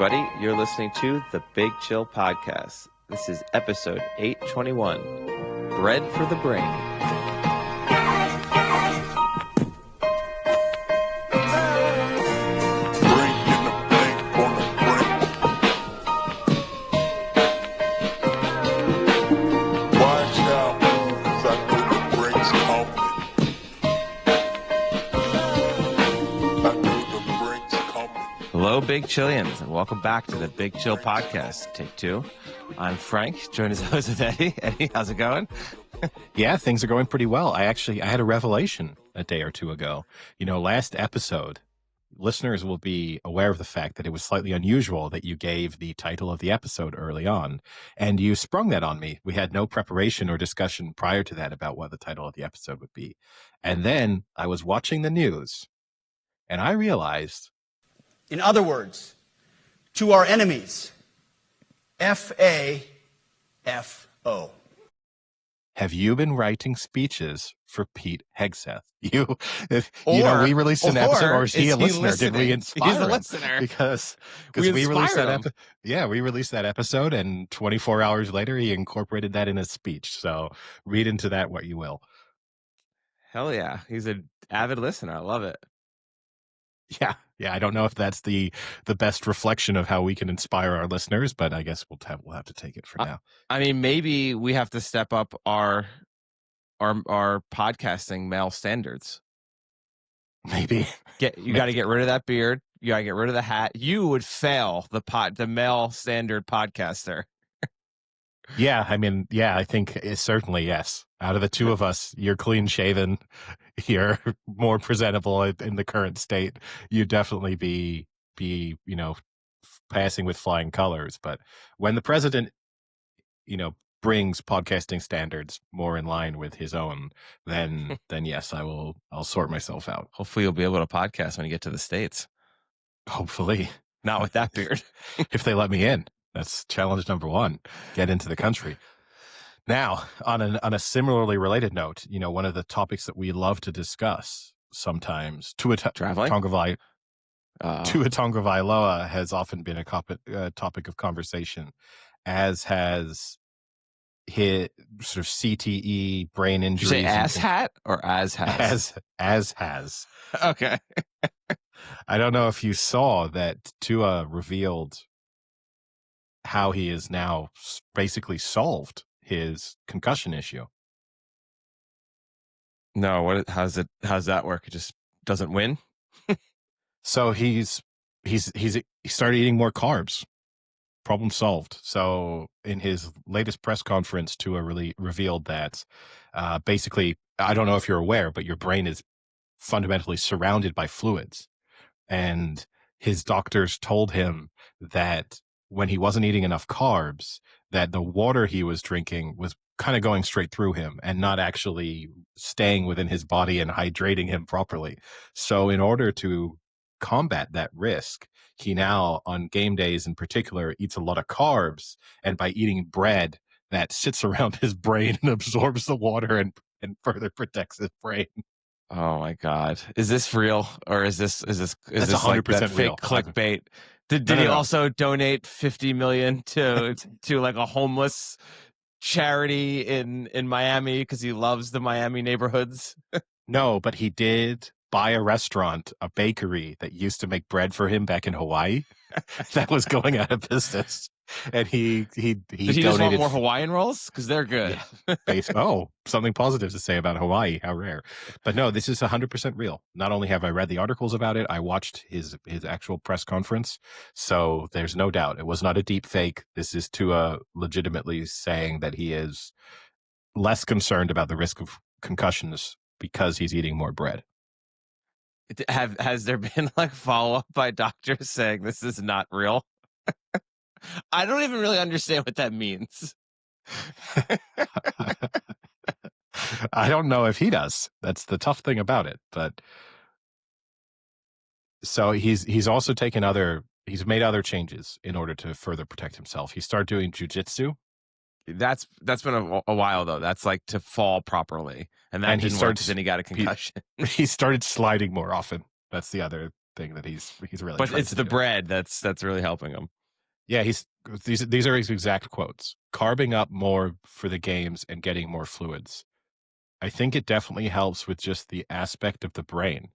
everybody. You're listening to the Big Chill Podcast. This is episode 821, Bread for the Brain. Hello, Big Chillians, and welcome back to the Big Chill Podcast, take two. I'm Frank, joined as always with Eddie. Eddie, how's it going? Yeah, things are going pretty well. I had a revelation a day or two ago. You know, last episode, listeners will be aware of the fact that it was slightly unusual that you gave the title of the episode early on, and you sprung that on me. We had no preparation or discussion prior to that about what the title of the episode would be. And then I was watching the news, and I realized... In other words, to our enemies, F-A-F-O. Have you been writing speeches for Pete Hegseth? We released an episode, or is he a listener? Did we inspire him? He's a listener. Because we released that we released that episode, and 24 hours later, he incorporated that in his speech. So read into that what you will. Hell yeah. He's an avid listener. I love it. Yeah. I don't know if that's the best reflection of how we can inspire our listeners, but I guess we'll have to take it for now. I mean, maybe we have to step up our podcasting male standards. Maybe You got to get rid of that beard. You got to get rid of the hat. You would fail the male standard podcaster. Yeah, I mean, I think it's certainly yes. Out of the two of us, you're clean shaven. You're more presentable in the current state. You'd definitely be passing with flying colors. But when the president, brings podcasting standards more in line with his own, then yes, I'll sort myself out. Hopefully you'll be able to podcast when you get to the States. Hopefully. Not with that beard. If they let me in. That's challenge number one. Get into the country. Now, on a similarly related note, one of the topics that we love to discuss sometimes, Tua Tagovailoa has often been a topic of conversation, as has his sort of CTE, brain injuries. Did you say as hat or as has? As has. Okay. I don't know if you saw that Tua revealed how he has now basically solved his concussion issue. No, how's that work? It just doesn't win. So he started eating more carbs. Problem solved. So in his latest press conference, Tua really revealed that basically, I don't know if you're aware, but your brain is fundamentally surrounded by fluids, and his doctors told him that when he wasn't eating enough carbs, that the water he was drinking was kind of going straight through him and not actually staying within his body and hydrating him properly. So in order to combat that risk, he now, on game days in particular, eats a lot of carbs, and by eating bread that sits around his brain and absorbs the water and further protects his brain. Oh my God. Is this real, or is this 100% like that real. fake clickbait? Did he also donate $50 million to like a homeless charity in Miami because he loves the Miami neighborhoods? No, but he did buy a restaurant, a bakery that used to make bread for him back in Hawaii that was going out of business. And he Did he donated, just want more Hawaiian rolls? Because they're good. Yeah. Something positive to say about Hawaii. How rare. But no, this is 100% real. Not only have I read the articles about it, I watched his actual press conference. So there's no doubt. It was not a deep fake. This is Tua legitimately saying that he is less concerned about the risk of concussions because he's eating more bread. Has there been like follow-up by doctors saying this is not real? I don't even really understand what that means. I don't know if he does. That's the tough thing about it. But so he's also he's made other changes in order to further protect himself. He started doing jujitsu. That's been a while though. That's like to fall properly, and didn't work. Then he got a concussion. He started sliding more often. That's the other thing that he's really. But trying it's to the do. bread that's really helping him. Yeah, these are his exact quotes: carbing up more for the games and getting more fluids. I think it definitely helps with just the aspect of the brain.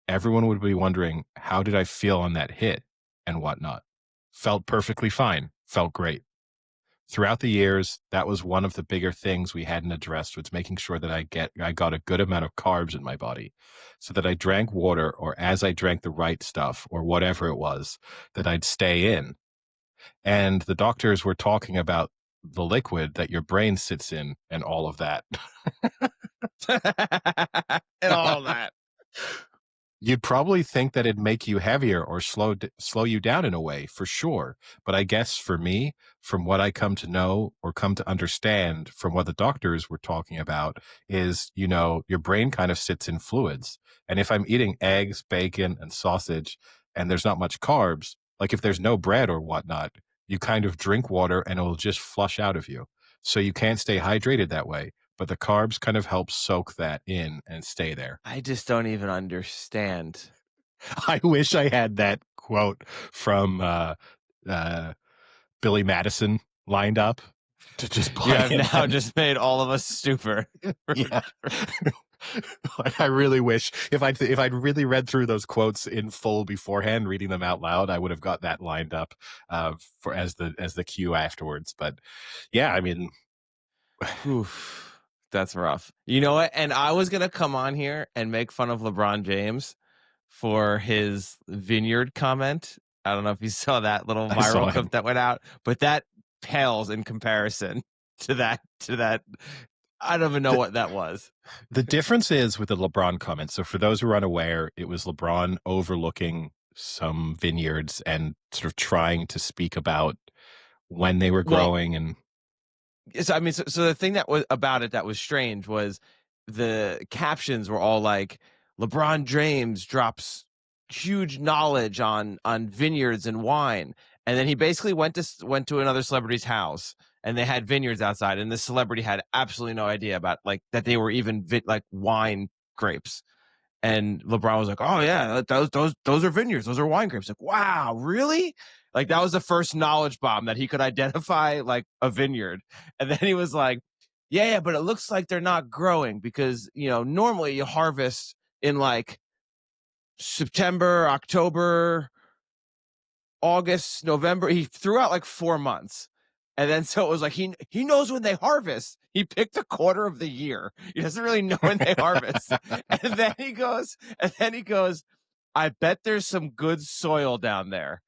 Everyone would be wondering, how did I feel on that hit and whatnot? Felt perfectly fine. Felt great. Throughout the years, that was one of the bigger things we hadn't addressed, was making sure that I got a good amount of carbs in my body, so that I drank water, or as I drank the right stuff or whatever it was, that I'd stay in. And the doctors were talking about the liquid that your brain sits in and all of that. And all that. You'd probably think that it'd make you heavier or slow you down in a way, for sure. But I guess for me, from what I come to know or come to understand from what the doctors were talking about, is, your brain kind of sits in fluids. And if I'm eating eggs, bacon, and sausage, and there's not much carbs, like if there's no bread or whatnot, you kind of drink water and it'll just flush out of you. So you can't stay hydrated that way. But the carbs kind of help soak that in and stay there. I just don't even understand. I wish I had that quote from Billy Madison lined up to just play. You have now just made all of us stupid. Yeah. I really wish if I'd really read through those quotes in full beforehand, reading them out loud, I would have got that lined up for as the cue afterwards. But yeah, I mean, Oof, that's rough. You know what? And I was gonna come on here and make fun of LeBron James for his vineyard comment. I don't know if you saw that little viral clip that went out, but that pales in comparison to that. I don't even know what that was. The difference is with the LeBron comment. So for those who are unaware, it was LeBron overlooking some vineyards and sort of trying to speak about when they were growing. And so the thing that was about it that was strange was the captions were all like, LeBron James drops huge knowledge on vineyards and wine, and then he basically went to another celebrity's house and they had vineyards outside, and this celebrity had absolutely no idea about like that they were even like wine grapes. And LeBron was like, "Oh yeah, those are vineyards. Those are wine grapes." Like, wow, really? Like that was the first knowledge bomb that he could identify like a vineyard. And then he was like, "Yeah, but it looks like they're not growing because normally you harvest in like September, October, August, November." He threw out like 4 months. And then so it was like he knows when they harvest. He picked a quarter of the year. He doesn't really know when they harvest. And then he goes, I bet there's some good soil down there.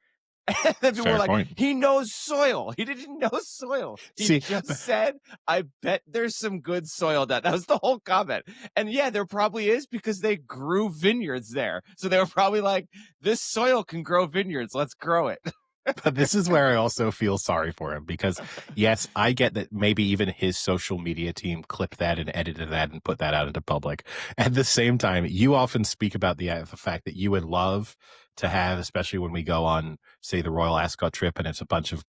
And then people were like, point. He knows soil. He didn't know soil. He just said, I bet there's some good soil down. That was the whole comment. And yeah, there probably is because they grew vineyards there. So they were probably like, this soil can grow vineyards. Let's grow it. But this is where I also feel sorry for him because, yes, I get that maybe even his social media team clipped that and edited that and put that out into public. At the same time, you often speak about the fact that you would love to have, especially when we go on, say, the Royal Ascot trip and it's a bunch of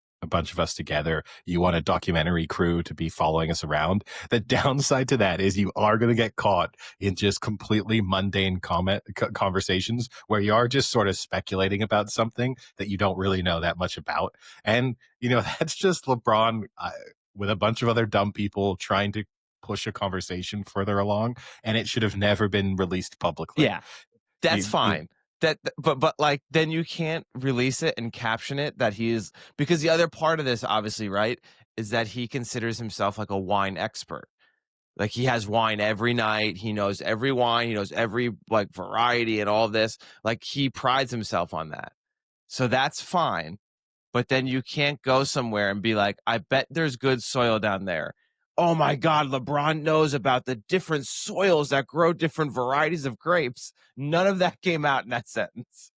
us together. You want a documentary crew to be following us around. The downside to that is you are going to get caught in just completely mundane conversations where you are just sort of speculating about something that you don't really know that much about. And, that's just LeBron with a bunch of other dumb people trying to push a conversation further along. And it should have never been released publicly. Yeah, that's fine. But like then you can't release it and caption it that because the other part of this obviously, right, is that he considers himself like a wine expert. Like he has wine every night. He knows every wine. He knows every like variety and all this. Like he prides himself on that. So that's fine. But then you can't go somewhere and be like, I bet there's good soil down there. Oh my God, LeBron knows about the different soils that grow different varieties of grapes. None of that came out in that sentence.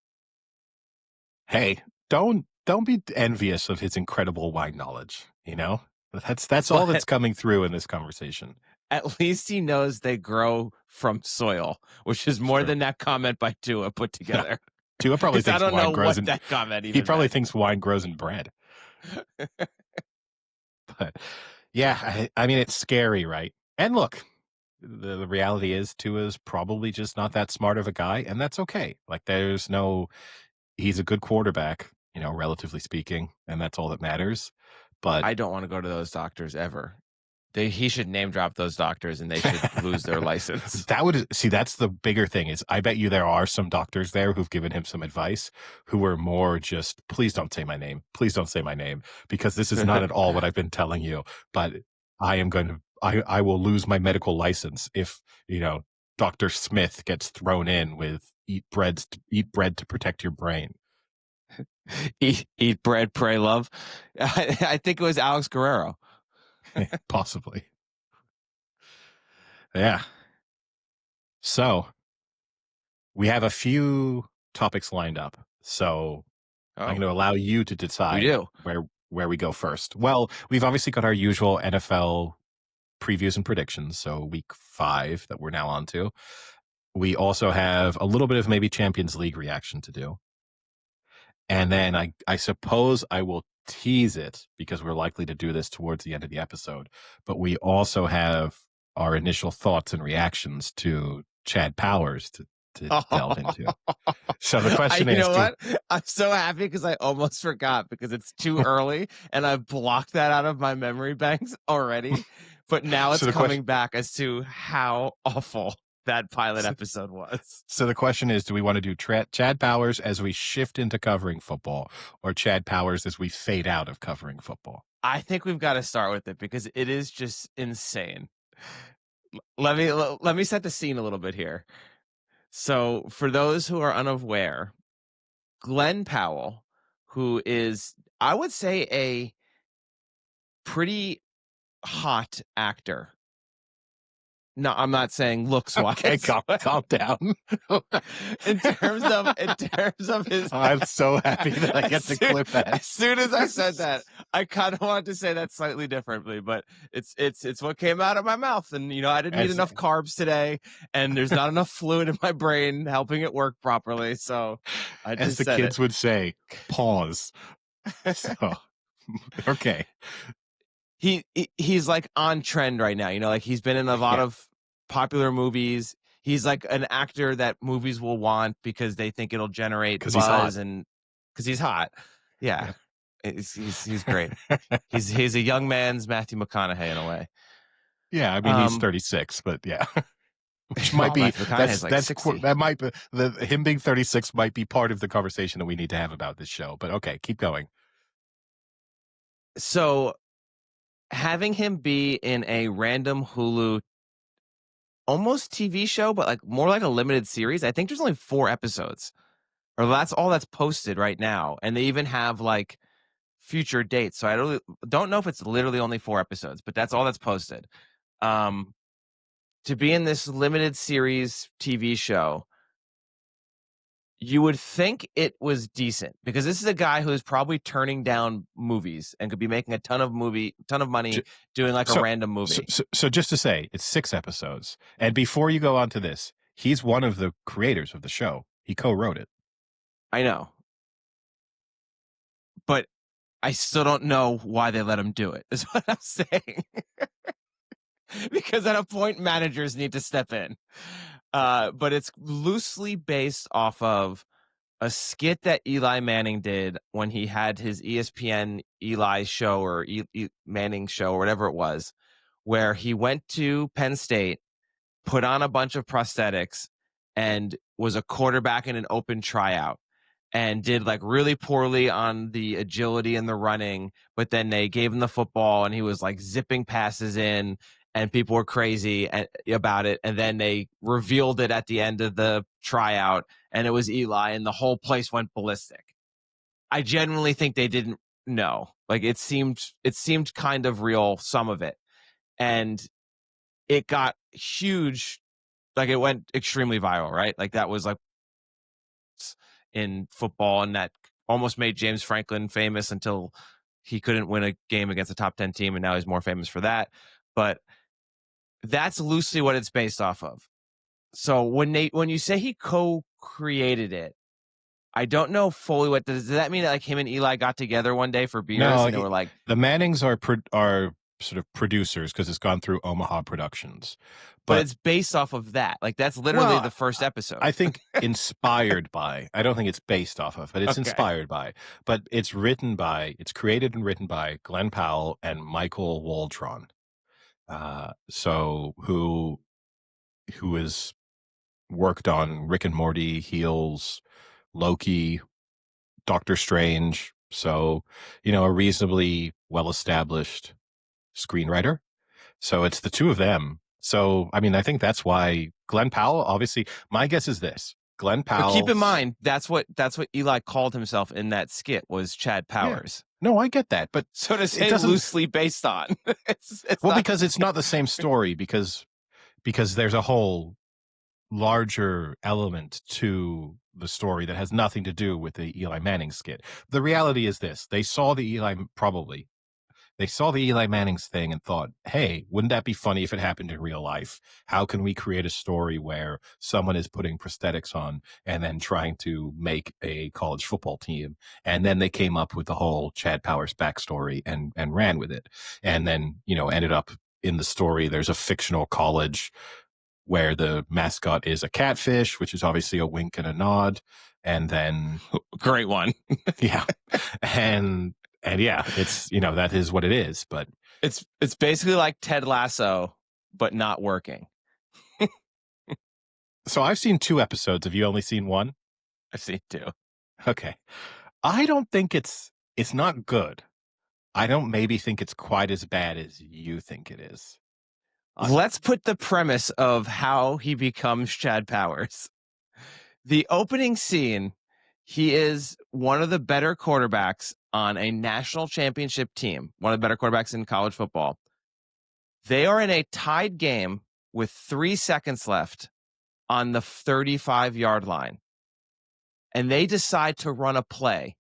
Hey, don't be envious of his incredible wine knowledge. That's all that's coming through in this conversation. At least he knows they grow from soil, which is more than that comment by Tua put together. Tua probably thinks wine grows in that comment. He probably thinks wine grows in bread. But yeah, I mean, it's scary, right? And look, the reality is Tua's probably just not that smart of a guy, and that's okay. Like he's a good quarterback, relatively speaking, and that's all that matters. But I don't want to go to those doctors ever. He should name drop those doctors and they should lose their license. That's the bigger thing is I bet you there are some doctors there who've given him some advice who are more just, please don't say my name. Please don't say my name, because this is not at all what I've been telling you. But I will lose my medical license if, Dr. Smith gets thrown in with eat bread to protect your brain. Eat bread, pray love. I think it was Alex Guerrero. Possibly. Yeah. So we have a few topics lined up. So I'm going to allow you to decide where we go first. Well, we've obviously got our usual NFL previews and predictions. So week 5 that we're now on to. We also have a little bit of maybe Champions League reaction to do. And then I suppose I will tease it because we're likely to do this towards the end of the episode. But we also have our initial thoughts and reactions to Chad Powers to delve into. So the question is, you know what? I'm so happy because I almost forgot because it's too early and I've blocked that out of my memory banks already. But now it's coming back as to how awful that pilot episode was. So the question is, do we want to do Chad Powers as we shift into covering football, or Chad Powers as we fade out of covering football? I think we've got to start with it because it is just insane. Let me set the scene a little bit here. So for those who are unaware, Glenn Powell, who is, I would say, a pretty hot actor. No, I'm not saying looks wise. Okay, calm down. in terms of his, I'm so happy that I get to clip that. As soon as I said that, I kind of wanted to say that slightly differently, but it's what came out of my mouth, and I didn't eat enough carbs today, and there's not enough fluid in my brain helping it work properly. So I just, as the kids would say, pause. So, okay. He's like on trend right now. Like he's been in a lot of popular movies. He's like an actor that movies will want because they think it'll generate buzz and because he's hot. Yeah. He's great. he's a young man's Matthew McConaughey in a way. Yeah, I mean he's 36, but yeah. Which might be that might be him being 36 might be part of the conversation that we need to have about this show. But okay, keep going. So having him be in a random Hulu almost TV show, but like more like a limited series. I think there's only 4 episodes, or that's all that's posted right now. And they even have like future dates. So I don't know if it's literally only 4 episodes, but that's all that's posted. To be in this limited series TV show, you would think it was decent because this is a guy who is probably turning down movies and could be making a ton of money doing like a random movie. So just to say, it's 6 episodes. And before you go on to this, he's one of the creators of the show. He co-wrote it. I know. But I still don't know why they let him do it, is what I'm saying. Because at a point, managers need to step in. But it's loosely based off of a skit that Eli Manning did when he had his ESPN Eli show or Manning show or whatever it was, where he went to Penn State, put on a bunch of prosthetics, and was a quarterback in an open tryout and did like really poorly on the agility and the running. But then they gave him the football and he was like zipping passes in and people were crazy about it. And then they revealed it at the end of the tryout and it was Eli and the whole place went ballistic. I genuinely think they didn't know. Like it seemed kind of real, some of it. And it got huge. Like it went extremely viral, right? Like that was like in football and that almost made James Franklin famous until he couldn't win a game against a top 10 team. And now he's more famous for that. But that's loosely what it's based off of. So when you say he co-created it, I don't know fully what does that mean. That like him and Eli got together one day for beers and they were like the Mannings are sort of producers because it's gone through Omaha Productions. But it's based off of that. Like, that's literally the first episode. I think inspired by. I don't think it's based off of, but it's inspired by. But it's created and written by Glenn Powell and Michael Waldron. So who has worked on Rick and Morty, Heels, Loki, Doctor Strange. So, a reasonably well-established screenwriter. So it's the two of them. So, I mean, I think that's why Glenn Powell, obviously, my guess is this. Glenn Powell. But keep in mind, that's what Eli called himself in that skit, was Chad Powers. Yeah. No, I get that. But so to say loosely based on. it's because it's not the same story because there's a whole larger element to the story that has nothing to do with the Eli Manning skit. The reality is this. They saw the Eli Manning's thing and thought, hey, wouldn't that be funny if it happened in real life? How can we create a story where someone is putting prosthetics on and then trying to make a college football team? And then they came up with the whole Chad Powers backstory and ran with it. And then, ended up in the story. There's a fictional college where the mascot is a catfish, which is obviously a wink and a nod. And then great one. Yeah. And yeah, it's, that is what it is, but it's basically like Ted Lasso, but not working. So I've seen 2 episodes. Have you only seen 1? I've seen 2. Okay. I don't think it's not good. I don't maybe think it's quite as bad as you think it is. Let's put the premise of how he becomes Chad Powers. The opening scene, he is one of the better quarterbacks on a national championship team, one of the better quarterbacks in college football. They are in a tied game with 3 seconds left on the 35-yard line. And they decide to run a play.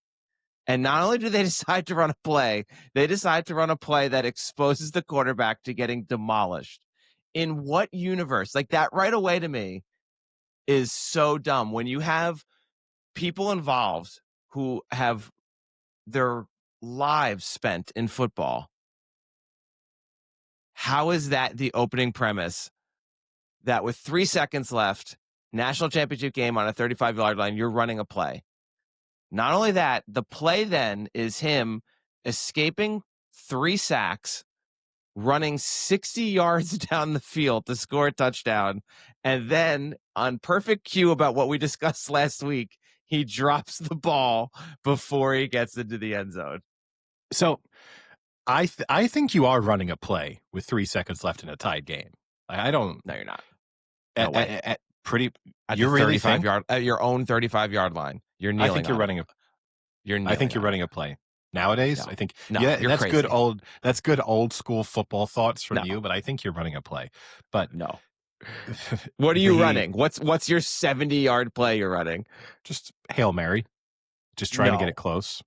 And not only do they decide to run a play, they decide to run a play that exposes the quarterback to getting demolished. In what universe? Like, that right away to me is so dumb. When you have people involved who have their lives spent in football, how is that the opening premise that with 3 seconds left, national championship game on a 35-yard line, you're running a play? Not only that, the play then is him escaping 3 sacks, running 60 yards down the field to score a touchdown, and then on perfect cue about what we discussed last week, he drops the ball before he gets into the end zone. So I think you are running a play with 3 seconds left in a tied game. I don't. No, you're not. No way. You're really 35-yard at your own 35-yard line. You're kneeling. I think you're running a. I think you're running a play. Nowadays, no. I think that's crazy. That's good old school football thoughts from you, but I think you're running a play. But no. What are you running? What's your 70-yard play you're running? Just Hail Mary. Just trying to get it close.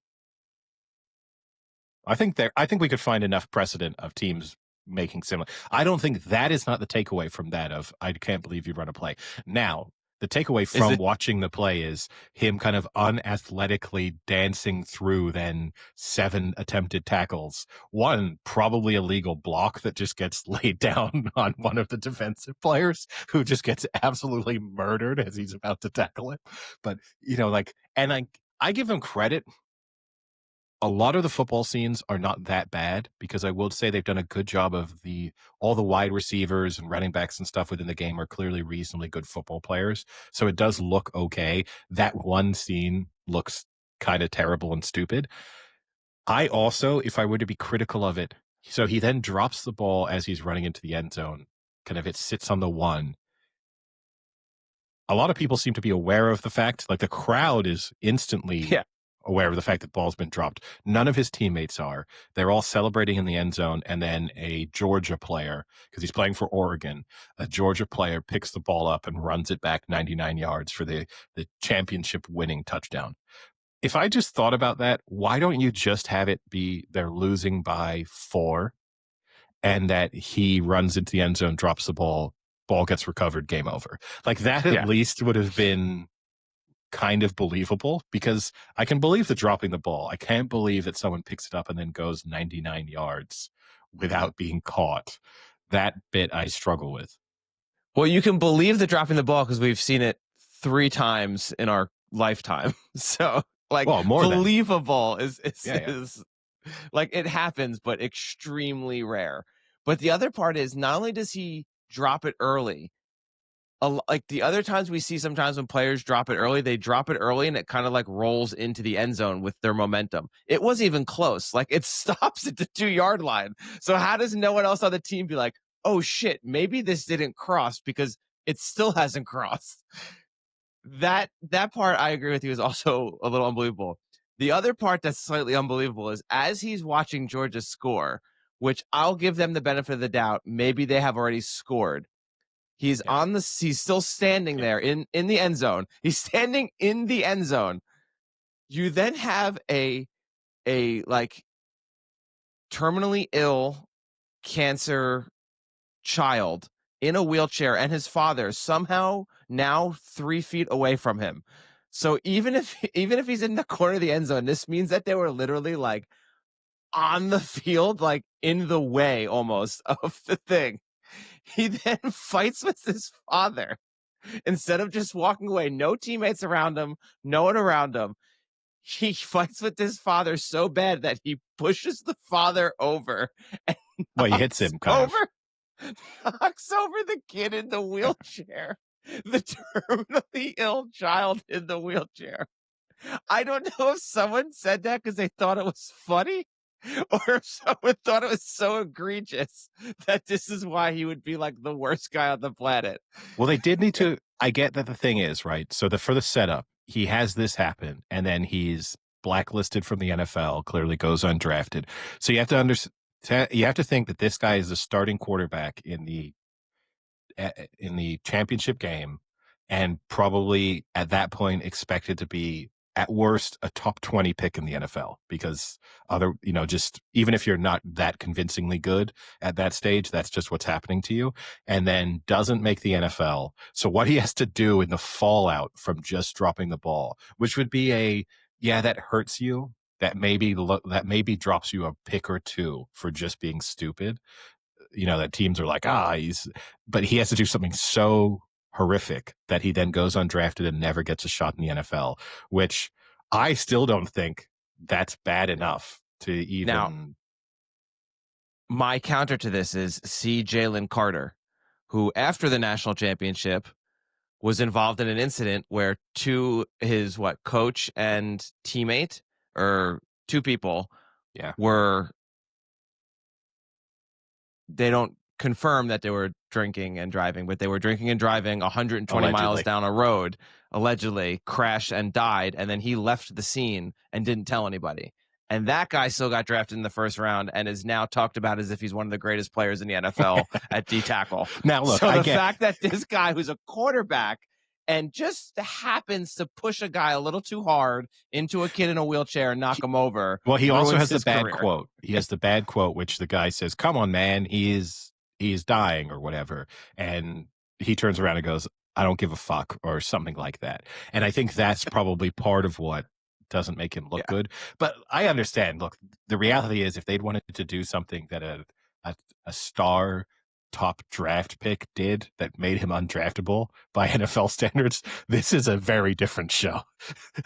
I think we could find enough precedent of teams making similar. I don't think that is not the takeaway from that of I can't believe you run a play. Now, the takeaway from watching the play is him kind of unathletically dancing through then 7 attempted tackles. 1 probably illegal block that just gets laid down on one of the defensive players who just gets absolutely murdered as he's about to tackle it. But, and I give them credit. A lot of the football scenes are not that bad because I will say they've done a good job of all the wide receivers and running backs and stuff within the game are clearly reasonably good football players. So it does look okay. That one scene looks kind of terrible and stupid. I also, if I were to be critical of it, so he then drops the ball as he's running into the end zone. Kind of it sits on the 1. A lot of people seem to be aware of the fact, like the crowd is instantly aware of the fact that the ball's been dropped. None of his teammates are. They're all celebrating in the end zone, and then a Georgia player, because he's playing for Oregon, a Georgia player picks the ball up and runs it back 99 yards for the championship-winning touchdown. If I just thought about that, why don't you just have it be they're losing by 4, and that he runs into the end zone, drops the ball gets recovered, game over? Like that at least would have been kind of believable, because I can believe the dropping the ball. I can't believe that someone picks it up and then goes 99 yards without being caught. That bit I struggle with. Well, you can believe the dropping the ball because we've seen it 3 times in our lifetime. So, like, Well, more than. believable is Yeah. like, it happens, but extremely rare. But the other part is, not only does he drop it early, like the other times we see, sometimes when players drop it early, they drop it early and it kind of like rolls into the end zone with their momentum. It wasn't even close. Like, it stops at the 2-yard line. So how does no one else on the team be like, oh shit, maybe this didn't cross, because it still hasn't crossed? That part, I agree with you, is also a little unbelievable. The other part that's slightly unbelievable is, as he's watching Georgia score, which I'll give them the benefit of the doubt, maybe they have already scored. He's still standing there in the end zone. He's standing in the end zone. You then have a like terminally ill cancer child in a wheelchair, and his father somehow now 3 feet away from him. So even if he's in the corner of the end zone, this means that they were literally like on the field, like in the way almost of the thing. He then fights with his father instead of just walking away. No teammates around him, no one around him. He fights with his father so bad that he pushes the father over and Well, he hits him knocks over the kid in the wheelchair, the terminally ill child in the wheelchair. I don't know if someone said that because they thought it was funny, or if someone thought it was so egregious that this is why he would be like the worst guy on the planet. Well, they did need to. I get that the thing is, right? So for the setup, he has this happen, and then he's blacklisted from the NFL, clearly goes undrafted. So you have to understand. You have to think that this guy is the starting quarterback in the championship game, and probably at that point expected to be at worst a top 20 pick in the NFL, because just even if you're not that convincingly good at that stage, that's just what's happening to you, and then doesn't make the NFL. So what he has to do in the fallout from just dropping the ball, which would be that hurts you, that maybe drops you a pick or two for just being stupid. That teams are like, but he has to do something so horrific that he then goes undrafted and never gets a shot in the NFL, which I still don't think that's bad enough to even. Now, my counter to this is, see Jalen Carter, who after the national championship was involved in an incident where his coach and teammate, or 2 people, they don't confirm that they were drinking and driving, but they were drinking and driving 120 miles down a road, allegedly crashed and died. And then he left the scene and didn't tell anybody. And that guy still got drafted in the first round and is now talked about as if he's one of the greatest players in the NFL at D tackle. Now, look, so the fact that this guy who's a quarterback and just happens to push a guy a little too hard into a kid in a wheelchair and knock him over. Well, he also has the bad career. quote. He has the bad quote, which the guy says, "Come on, man, he's dying," or whatever. And he turns around and goes, "I don't give a fuck," or something like that. And I think that's probably part of what doesn't make him look good. But I understand. Look, the reality is, if they'd wanted to do something that a star top draft pick did that made him undraftable by NFL standards, this is a very different show.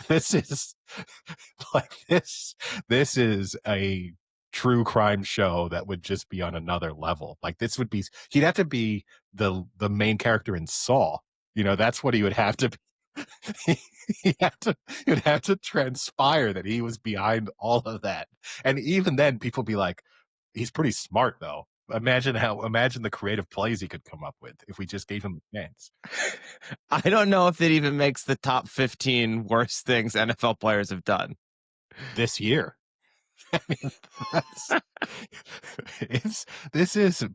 This is this is a true crime show that would just be on another level. Like, this would be, he'd have to be the main character in Saw. That's what he would have to be. It'd have to transpire that he was behind all of that. And even then, people be like, he's pretty smart though. Imagine the creative plays he could come up with if we just gave him a chance. I don't know if it even makes the top 15 worst things NFL players have done this year. I mean,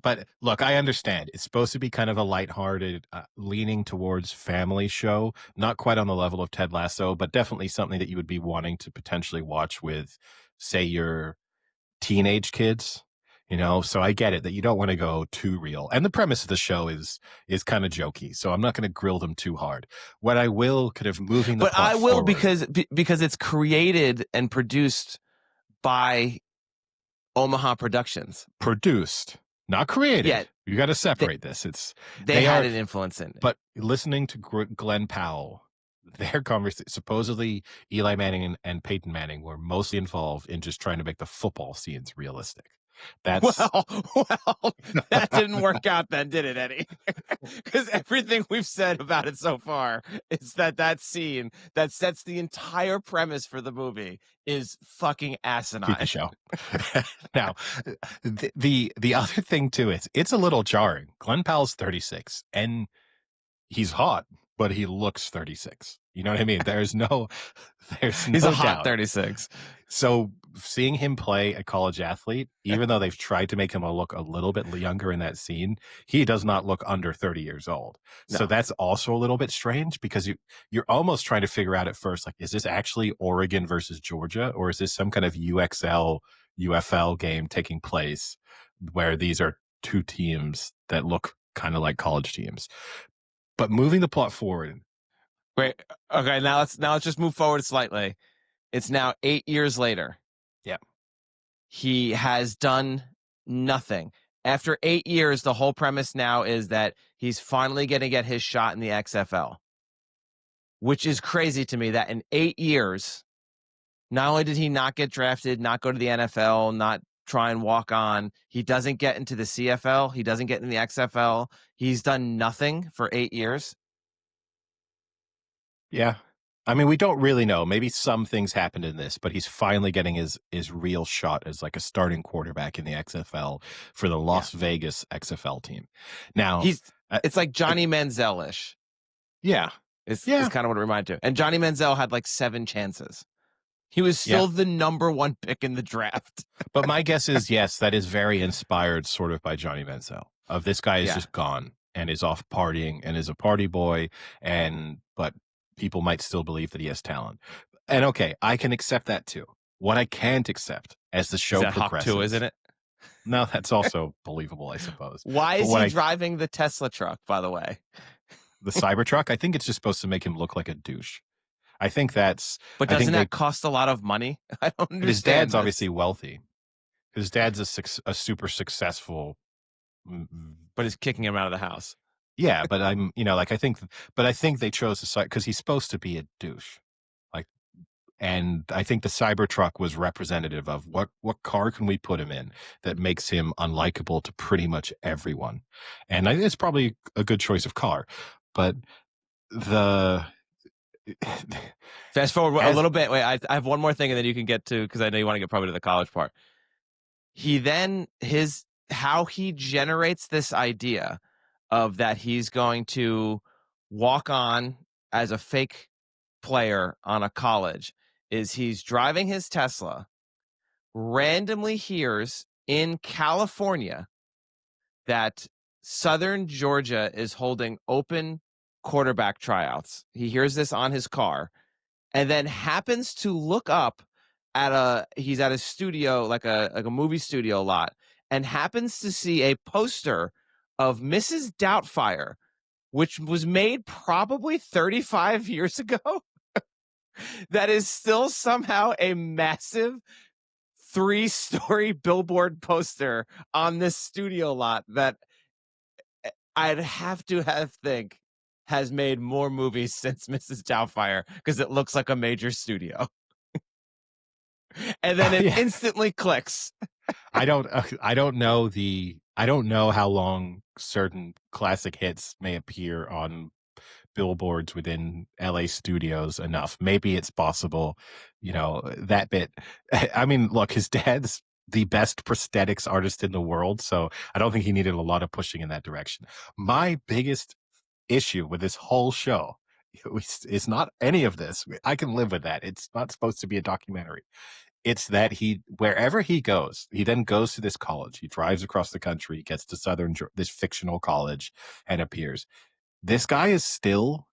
but look, I understand. It's supposed to be kind of a lighthearted, leaning towards family show, not quite on the level of Ted Lasso, but definitely something that you would be wanting to potentially watch with, say, your teenage kids. So I get it that you don't want to go too real. And the premise of the show is kind of jokey. So I'm not going to grill them too hard. What I will, kind of moving the plot forward, because it's created and produced by Omaha Productions. Produced, not created. Yeah, You got to separate this. they had an influence in it. But listening to Glenn Powell, their conversation, supposedly Eli Manning and Peyton Manning were mostly involved in just trying to make the football scenes realistic. Well, that didn't work out then, did it, Eddie? Because everything we've said about it so far is that scene that sets the entire premise for the movie is fucking asinine. Keep the show. Now, the other thing too is it's a little jarring. Glenn Powell's 36 and he's hot, but he looks 36. You know what I mean? There's no He's a hot doubt. 36. So seeing him play a college athlete, even though they've tried to make him look a little bit younger in that scene, he does not look under 30 years old. No. So that's also a little bit strange because you're almost trying to figure out at first, like, is this actually Oregon versus Georgia, or is this some kind of UFL game taking place where these are two teams that look kind of like college teams? But moving the plot forward. Wait, okay, now let's just move forward slightly. It's now 8 years later. Yeah. He has done nothing. After 8 years, the whole premise now is that he's finally going to get his shot in the XFL, which is crazy to me that in 8 years, not only did he not get drafted, not go to the NFL, not try and walk on, he doesn't get into the CFL, he doesn't get in the XFL. He's done nothing for 8 years. Yeah. I mean, we don't really know. Maybe some things happened in this, but he's finally getting his real shot as like a starting quarterback in the XFL for the Las Vegas XFL team. Now, it's like Johnny Manziel-ish. Yeah. It's kind of what it reminded me. And Johnny Manziel had like 7 chances. He was still the number 1 pick in the draft. But my guess is, yes, that is very inspired sort of by Johnny Manziel. Of this guy is just gone and is off partying and is a party boy, but people might still believe that he has talent. And okay, I can accept that too. What I can't accept as the show progresses. Hawk 2, isn't it? No, that's also believable, I suppose. Why is he driving the Tesla truck, by the way? The Cybertruck? I think it's just supposed to make him look like a douche. I think that's... But doesn't that cost a lot of money? I don't understand. His dad's obviously wealthy. His dad's a super successful... But he's kicking him out of the house. Yeah, but I think they chose the because he's supposed to be a douche. And I think the Cybertruck was representative of what car can we put him in that makes him unlikable to pretty much everyone. And I think it's probably a good choice of car. But fast forward a little bit. Wait, I have one more thing and then you can get to, because I know you want to get probably to the college part. How he generates this idea of that he's going to walk on as a fake player on a college is he's driving his Tesla, randomly hears in California that Southern Georgia is holding open quarterback tryouts. He hears this on his car and then happens to look up he's at a studio, like a movie studio lot, and happens to see a poster of Mrs. Doubtfire, which was made probably 35 years ago. That is still somehow a massive 3-story billboard poster on this studio lot that I'd have to think has made more movies since Mrs. Doubtfire, because it looks like a major studio. And then it instantly clicks. I don't know how long certain classic hits may appear on billboards within LA studios enough. Maybe it's possible, that bit. I mean, look, his dad's the best prosthetics artist in the world, so I don't think he needed a lot of pushing in that direction. My biggest issue with this whole show is not any of this. I can live with that. It's not supposed to be a documentary. It's that wherever he goes, he then goes to this college. He drives across the country, gets to this fictional college, and appears. This guy is still,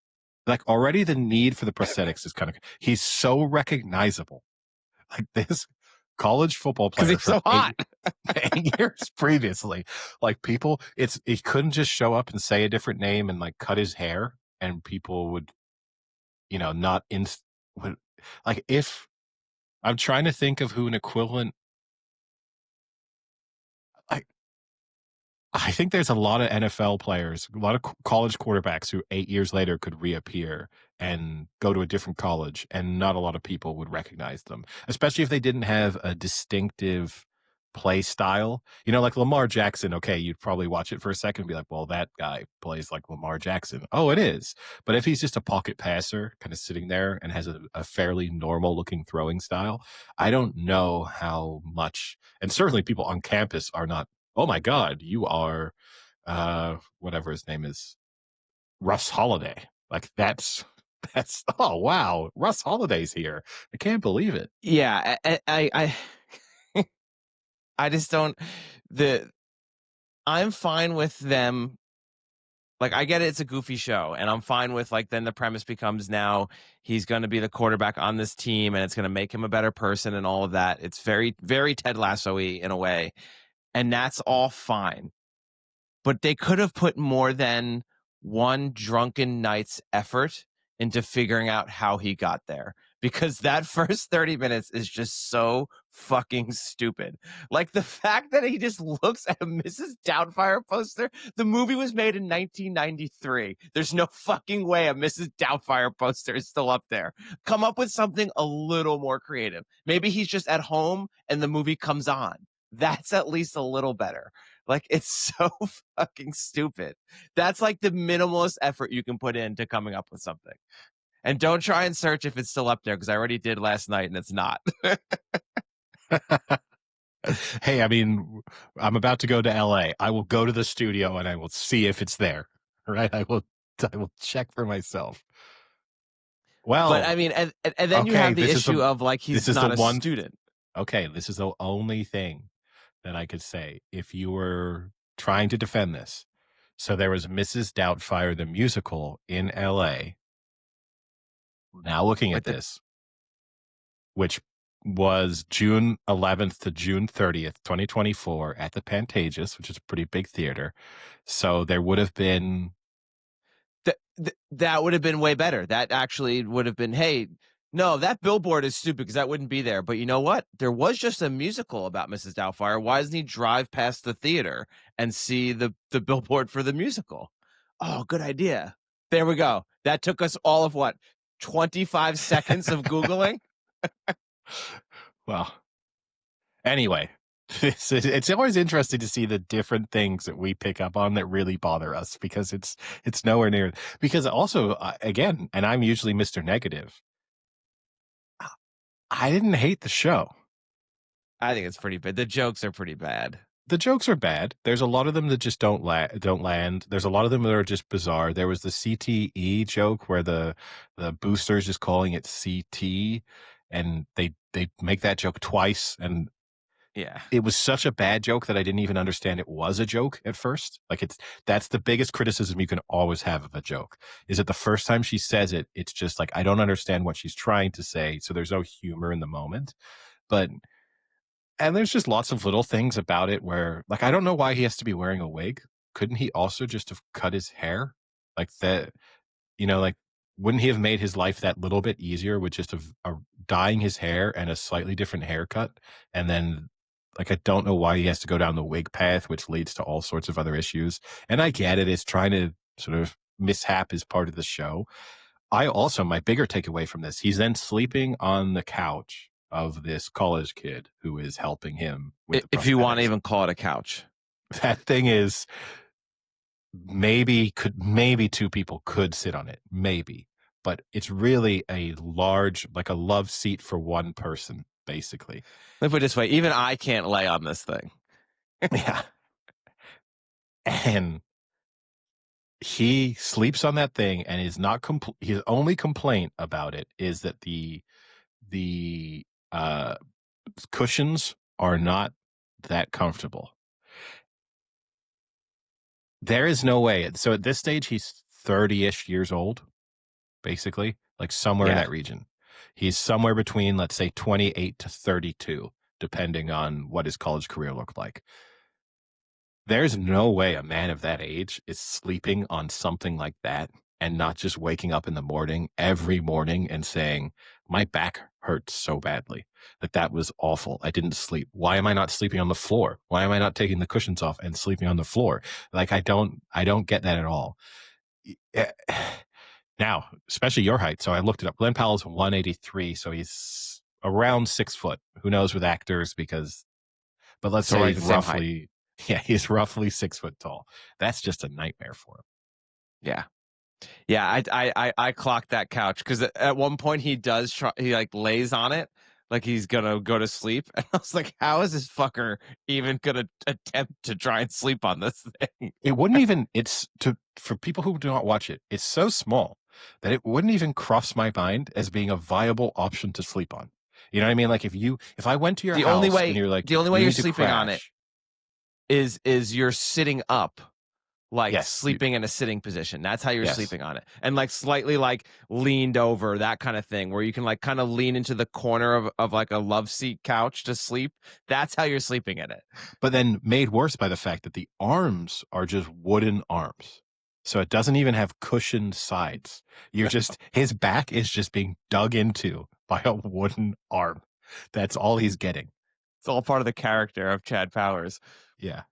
already the need for the prosthetics is he's so recognizable. Like this college football player. Because he's so hot. 8 years previously. People, he couldn't just show up and say a different name and cut his hair and people would, if I'm trying to think of who an equivalent I think there's a lot of NFL players, a lot of college quarterbacks who 8 years later could reappear and go to a different college, and not a lot of people would recognize them, especially if they didn't have a distinctive play style. You know, like Lamar Jackson, okay, you'd probably watch it for a second and be like, well, that guy plays like Lamar Jackson. Oh, it is. But if he's just a pocket passer, kind of sitting there and has a fairly normal looking throwing style, I don't know how much, and certainly people on campus are not, oh my God, you are whatever his name is, Russ Holiday. Like that's oh wow, Russ Holiday's here. I can't believe it. Yeah, I just don't the I'm fine with them. Like, I get it, it's a goofy show, and I'm fine with, like, then the premise becomes now he's going to be the quarterback on this team, and it's going to make him a better person and all of that. It's very, very Ted Lasso-y in a way, and that's all fine. But they could have put more than one drunken night's effort into figuring out how he got there, because that first 30 minutes is just so fucking stupid. Like, the fact that he just looks at a Mrs. Doubtfire poster. The movie was made in 1993. There's no fucking way a Mrs. Doubtfire poster is still up there. Come up with something a little more creative. Maybe he's just at home and the movie comes on. That's at least a little better. Like, it's so fucking stupid. That's like the minimalist effort you can put into coming up with something. And don't try and search if it's still up there, because I already did last night and it's not. Hey, I mean, I'm about to go to LA. I will go to the studio and I will see if it's there. Right? I will check for myself. But I Well, mean, and then you okay, have the issue of, like, this he's is the not a one student. okay, this is the only thing that I could say if you were trying to defend this. So there was Mrs. Doubtfire the musical in LA. Now looking at Like, this, which was June 11th to June 30th, 2024 at the Pantages, which is a pretty big theater. So there would have been that would have been way better. That actually would have been, hey, no, that billboard is stupid because that wouldn't be there. But you know what? There was just a musical about Mrs. Doubtfire. Why doesn't he drive past the theater and see the billboard for the musical? Oh, good idea. There we go. That took us all of what, 25 seconds of Googling? well, anyway, it's always interesting to see the different things that we pick up on that really bother us, because it's nowhere near, because also again, and I'm usually Mr. Negative, I didn't hate the show. I think it's pretty bad. The jokes are pretty bad. The jokes are bad. There's a lot of them that just don't land. There's a lot of them that are just bizarre. There was the CTE joke where the booster's just calling it CT, and they make that joke twice, and Yeah. it was such a bad joke that I didn't even understand it was a joke at first. Like, that's the biggest criticism you can always have of a joke, is that the first time she says it, it's just like, I don't understand what she's trying to say. So there's no humor in the moment. But, and there's just lots of little things about it where, like, I don't know why he has to be wearing a wig. Couldn't he also just have cut his hair? Like that, like, wouldn't he have made his life that little bit easier with just dyeing his hair and a slightly different haircut? And then, like, I don't know why he has to go down the wig path, which leads to all sorts of other issues. And I get it. It's trying to sort of mishap is part of the show. My bigger takeaway from this, he's then sleeping on the couch of this college kid who is helping him with the If you want to prosthetics. even call it a couch. That thing is, maybe two people could sit on it, maybe, but it's really a large, like a love seat for one person, basically. Let me put it this way. Even I can't lay on this thing. Yeah. And he sleeps on that thing and is not his only complaint about it is that the cushions are not that comfortable. There is no way. So at this stage, he's 30-ish years old, basically, like somewhere in Yeah. that region. He's somewhere between, let's say, 28 to 32, depending on what his college career looked like. There's no way a man of that age is sleeping on something like that. and not just waking up in the morning every morning and saying, my back hurts so badly. That was awful. I didn't sleep. Why am I not sleeping on the floor? Why am I not taking the cushions off and sleeping on the floor? Like, I don't get that at all. Now, especially your height. So I looked it up. Glenn Powell's 183, so he's around 6 foot. Who knows with actors, but let's say he's roughly, he's roughly 6 foot tall. That's just a nightmare for him. Yeah. Yeah, I clocked that couch because at one point he does try, he like lays on it like he's gonna go to sleep, and I was like, how is this fucker even gonna attempt to try and sleep on this thing? It wouldn't even, for people who do not watch it, it's so small that it wouldn't even cross my mind as being a viable option to sleep on. You know what I mean? Like if I went to your house and you're like, the only way you you're need to sleeping on it crash, is you're sitting up, like Yes, sleeping in a sitting position. That's how you're Yes. sleeping on it, and like slightly like leaned over, that kind of thing, where you can like kind of lean into the corner of like a love seat couch to sleep. That's how you're sleeping in it. But then made worse by the fact that the arms are just wooden arms. So it doesn't even have cushioned sides. His back is just being dug into by a wooden arm. That's all he's getting. It's all part of the character of Chad Powers. Yeah.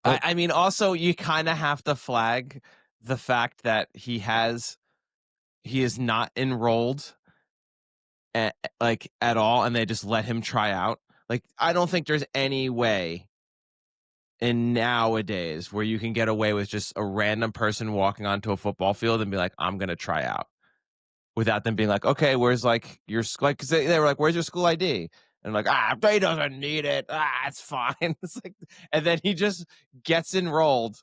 I mean, also, you kind of have to flag the fact that he is not enrolled at all, and they just let him try out. Like, I don't think there's any way in nowadays where you can get away with just a random person walking onto a football field and be like, I'm going to try out, without them being like, okay, where's like your like, cause they were like, where's your school ID? And like, he doesn't need it. It's fine. It's like, and then he just gets enrolled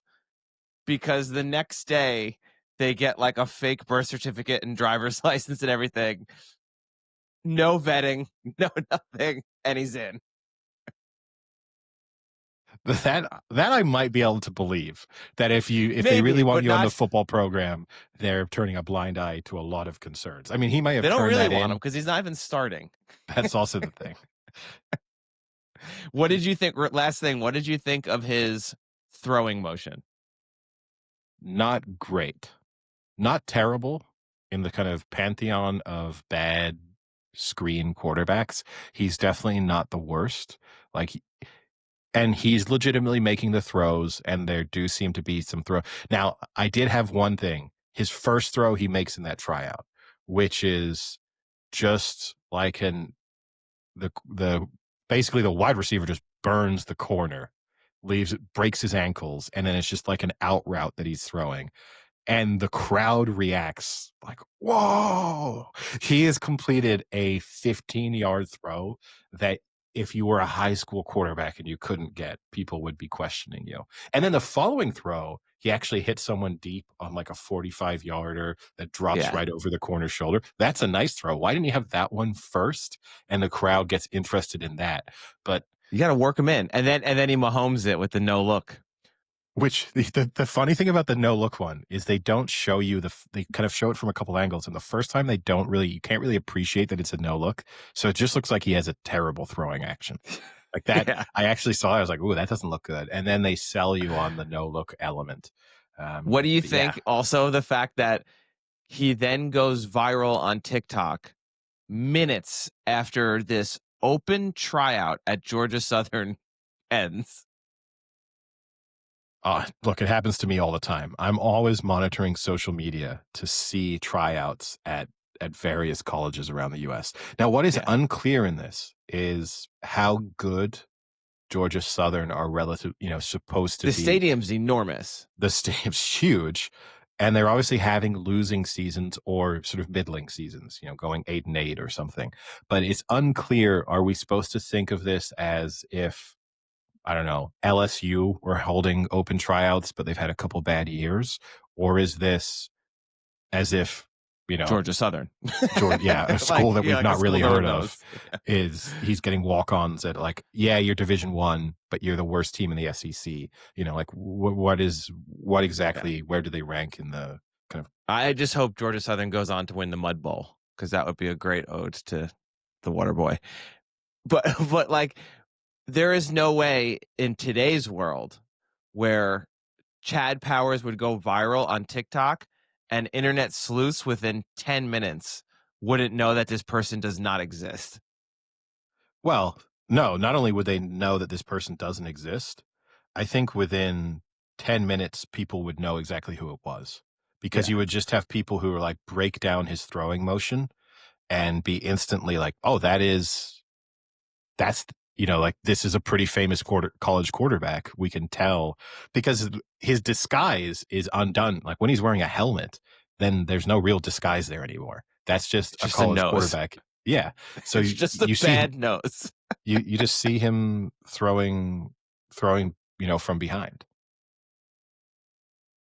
because the next day they get like a fake birth certificate and driver's license and everything. No vetting, no nothing, and he's in. That I might be able to believe that if Maybe, they really want but you on not- the football program, they're turning a blind eye to a lot of concerns. I mean, he might have They don't turned really that want in. him because he's not even starting. That's also the thing. What did you think? Last thing, what did you think of his throwing motion? Not great. Not terrible in the kind of pantheon of bad screen quarterbacks. He's definitely not the worst. And he's legitimately making the throws, and there do seem to be some throw. Now, I did have one thing. His first throw he makes in that tryout, which is just like basically the wide receiver just burns the corner, breaks his ankles, and then it's just like an out route that he's throwing. And the crowd reacts like, whoa! He has completed a 15-yard throw that if you were a high school quarterback and you couldn't get, people would be questioning you. And then the following throw, he actually hit someone deep on like a 45-yarder that drops right over the corner shoulder. That's a nice throw. Why didn't you have that one first? And the crowd gets interested in that. But you got to work him in, and then he Mahomes it with the no look. Which the funny thing about the no look one is they don't show you they kind of show it from a couple angles, and the first time you can't really appreciate that it's a no look, so it just looks like he has a terrible throwing action like that. Yeah. I actually saw it, I was like, ooh, that doesn't look good, and then they sell you on the no look element. What do you think? Yeah. Also, the fact that he then goes viral on TikTok minutes after this open tryout at Georgia Southern ends. Look, it happens to me all the time. I'm always monitoring social media to see tryouts at various colleges around the U.S. Now, what is unclear in this is how good Georgia Southern are supposed to be. The stadium's enormous. The stadium's huge, and they're obviously having losing seasons or sort of middling seasons, going 8-8 or something. But it's unclear, are we supposed to think of this as if, I don't know, LSU were holding open tryouts, but they've had a couple bad years? Or is this as if, Georgia Southern, a school that we've not really heard of, is he's getting walk-ons at you're Division I, but you're the worst team in the SEC. What exactly, where do they rank in the kind of? I just hope Georgia Southern goes on to win the Mud Bowl, because that would be a great ode to the Water Boy. But there is no way in today's world where Chad Powers would go viral on TikTok and internet sleuths within 10 minutes wouldn't know that this person does not exist. Well, no, not only would they know that this person doesn't exist, I think within 10 minutes, people would know exactly who it was, because Yeah. you would just have people who are like break down his throwing motion and be instantly like, oh, that's, like this is a pretty famous college quarterback. We can tell because his disguise is undone. Like when he's wearing a helmet, then there's no real disguise there anymore. That's just It's a just a college nose. quarterback. Yeah. So It's just a you see bad nose. you just see him throwing, from behind.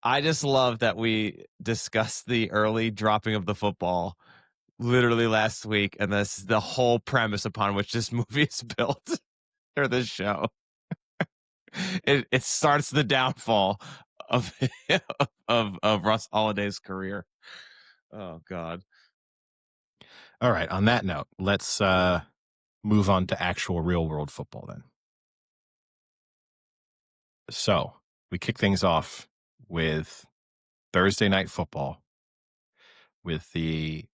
I just love that we discussed the early dropping of the football literally last week, and this is the whole premise upon which this movie is built, or this show. It starts the downfall of of Russ Holiday's career. Oh God. All right. On that note, let's move on to actual real world football then. So we kick things off with Thursday night football with the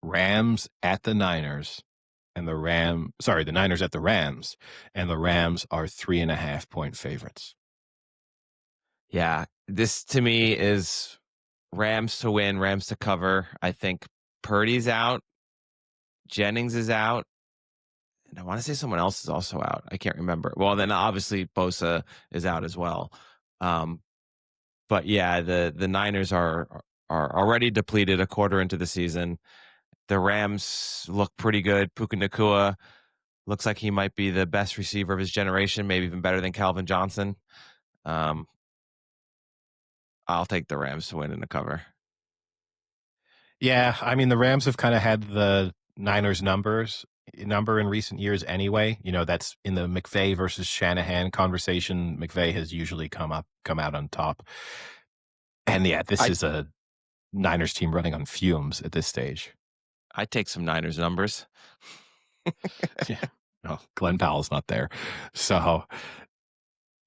Rams at the Niners, and the Niners at the Rams, and the Rams are 3.5-point favorites. Yeah, this to me is Rams to win, Rams to cover. I think Purdy's out, Jennings is out, and I want to say someone else is also out. I can't remember. Well, then obviously Bosa is out as well. But yeah, the Niners are already depleted a quarter into the season. The Rams look pretty good. Puka Nacua looks like he might be the best receiver of his generation, maybe even better than Calvin Johnson. I'll take the Rams to win in the cover. Yeah, I mean the Rams have kind of had the Niners number in recent years anyway. That's in the McVay versus Shanahan conversation. McVay has usually come out on top. And yeah, this is a Niners team running on fumes at this stage. I'd take some Niners numbers. Yeah. Oh, Glenn Powell's not there. So